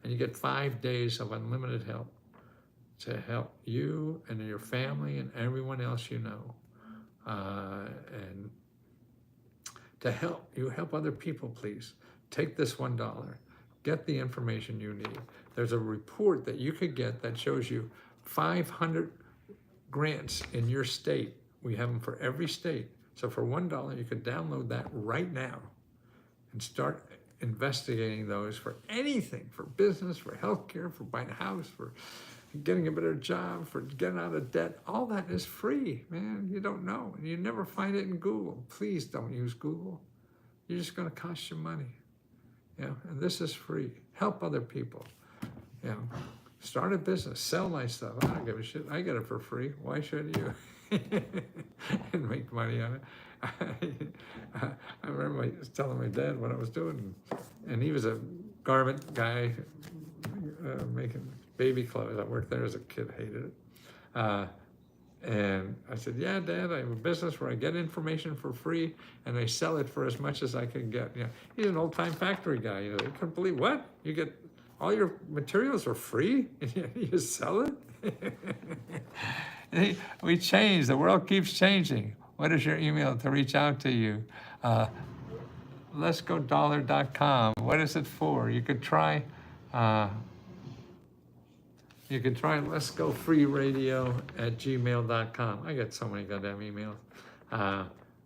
And you get 5 days of unlimited help to help you and your family and everyone else you know. And to help other people, please. Take this $1. Get the information you need. There's a report that you could get that shows you 500 grants in your state. We have them for every state. So for $1, you could download that right now and start investigating those for anything, for business, for healthcare, for buying a house, for getting a better job, for getting out of debt. All that is free, man. You don't know. And you never find it in Google. Please don't use Google. You're just going to cost you money. And this is free. Help other people. Start a business. Sell my stuff. I don't give a shit. I get it for free. Why should you? And make money on it. I remember telling my dad what I was doing, and he was a garment guy making baby clothes. I worked there as a kid, hated it. And I said, yeah, Dad, I have a business where I get information for free and I sell it for as much as I can get. He's an old-time factory guy. You couldn't believe, what? You get all your materials are free and you sell it? We change. The world keeps changing. What is your email to reach out to you? letsgodollar.com. What is it for? You could try You can try letsgofreeradio@gmail.com. I get so many goddamn emails.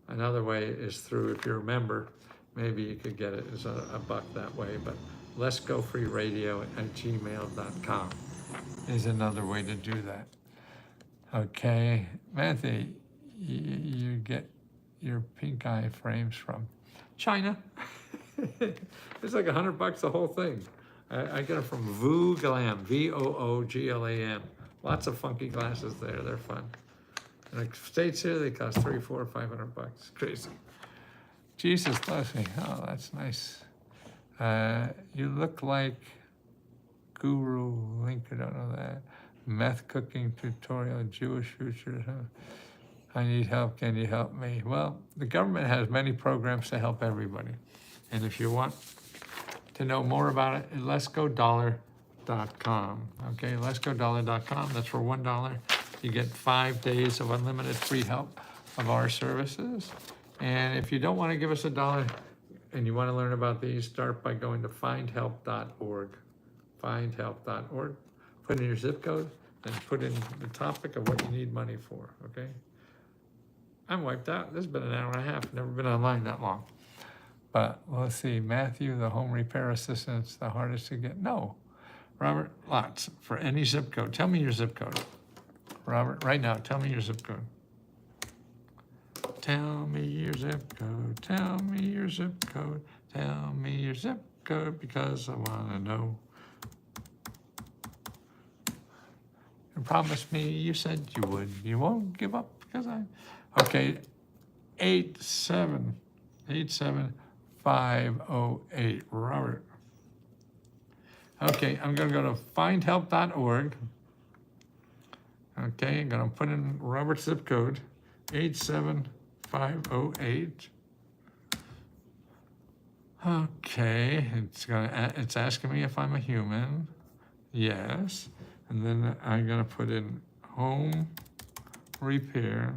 Another way is through, if you're a member, maybe you could get it as a buck that way, but letsgofreeradio@gmail.com is another way to do that. Okay, Matthew, you get your pink eye frames from China. It's like $100 the whole thing. I get them from Vooglam, Vooglam. Lots of funky glasses there. They're fun. In the States here, they cost $300, $400, $500. Crazy. Jesus loves me. Oh, that's nice. You look like Guru Link. I don't know that. Meth cooking tutorial, Jewish future. I need help. Can you help me? Well, the government has many programs to help everybody. And if you want to know more about it, letsgodollar.com. Okay, letsgodollar.com. That's for $1. You get 5 days of unlimited free help of our services. And if you don't want to give us $1 and you want to learn about these, start by going to findhelp.org. Findhelp.org. Put in your zip code and put in the topic of what you need money for, okay? I'm wiped out. This has been an hour and a half. Never been online that long. But let's see, Matthew, the home repair assistant's the hardest to get. No. Robert, lots for any zip code. Tell me your zip code. Robert, right now, tell me your zip code. Tell me your zip code. Tell me your zip code. Tell me your zip code because I want to know. You promised me, you said you would. You won't give up because okay, 8787508, Robert. Okay, I'm gonna go to findhelp.org. Okay, I'm gonna put in Robert's zip code, 87508. Okay, it's asking me if I'm a human. Yes. And then I'm gonna put in home repair.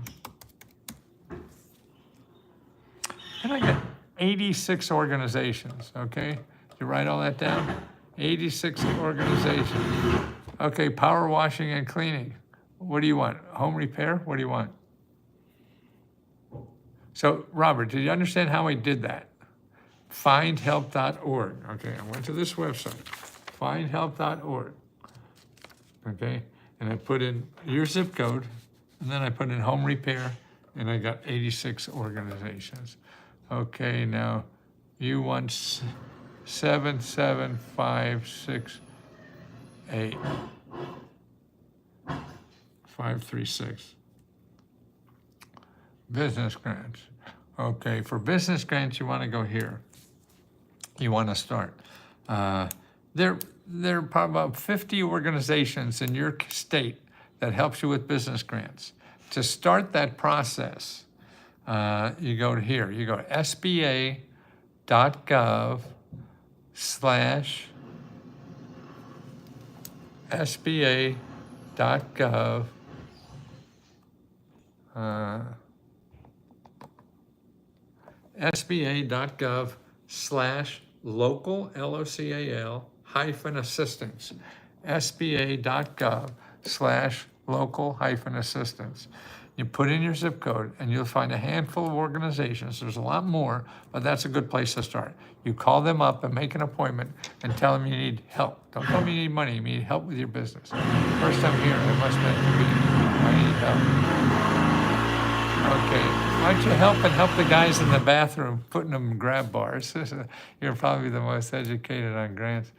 And I got 86 organizations, okay? You write all that down? 86 organizations. Okay, power washing and cleaning. What do you want? Home repair? What do you want? So, Robert, did you understand how I did that? Findhelp.org. Okay, I went to this website, findhelp.org. Okay, and I put in your zip code, and then I put in home repair, and I got 86 organizations. Okay, now you want 77568 536. Business grants. Okay, for business grants, you want to go here. You want to start. There are probably about 50 organizations in your state that helps you with business grants. To start that process, you go to here. You go to sba.gov sba.gov/local, LOCAL, -assistance, sba.gov/local-assistance. You put in your zip code and you'll find a handful of organizations. There's a lot more, but that's a good place to start. You call them up and make an appointment and tell them you need help. Don't tell them you need money, you need help with your business. First time here, I must meant to be, I need help. Okay, why don't you help the guys in the bathroom putting them in grab bars? You're probably the most educated on grants.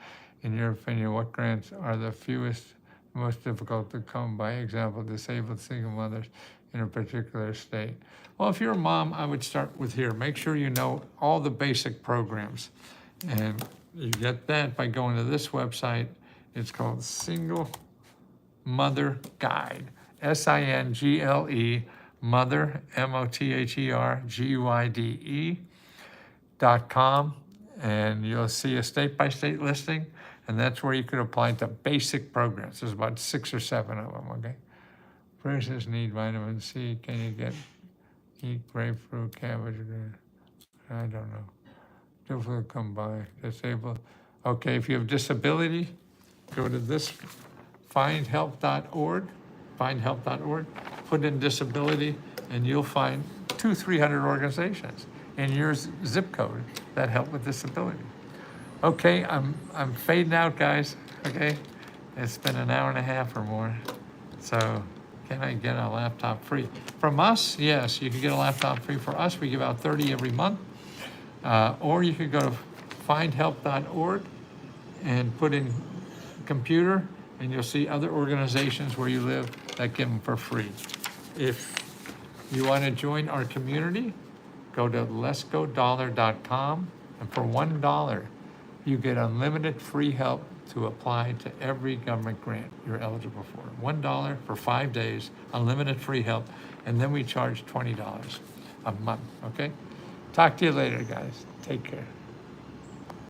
In your opinion, what grants are the fewest, most difficult to come by? Example, disabled single mothers in a particular state. Well, if you're a mom, I would start with here. Make sure you know all the basic programs. And you get that by going to this website. It's called Single Mother Guide, SINGLE, Mother, MOTHERGUIDE.com. And you'll see a state-by-state listing. And that's where you can apply to basic programs. There's about 6 or 7 of them, okay? Persons need vitamin C. Can you eat grapefruit, cabbage? I don't know. Difficult to come by. Disabled. Okay, if you have disability, go to this findhelp.org, put in disability, and you'll find 200-300 organizations in your zip code that help with disability. Okay, I'm fading out, guys, okay? It's been an hour and a half or more, so can I get a laptop free? From us, yes, you can get a laptop free. For us, we give out 30 every month. Or you could go to findhelp.org and put in computer, and you'll see other organizations where you live that give them for free. If you want to join our community, go to letsgodollar.com, and for $1, you get unlimited free help to apply to every government grant you're eligible for. $1 for 5 days, unlimited free help, and then we charge $20 a month, okay? Talk to you later, guys. Take care.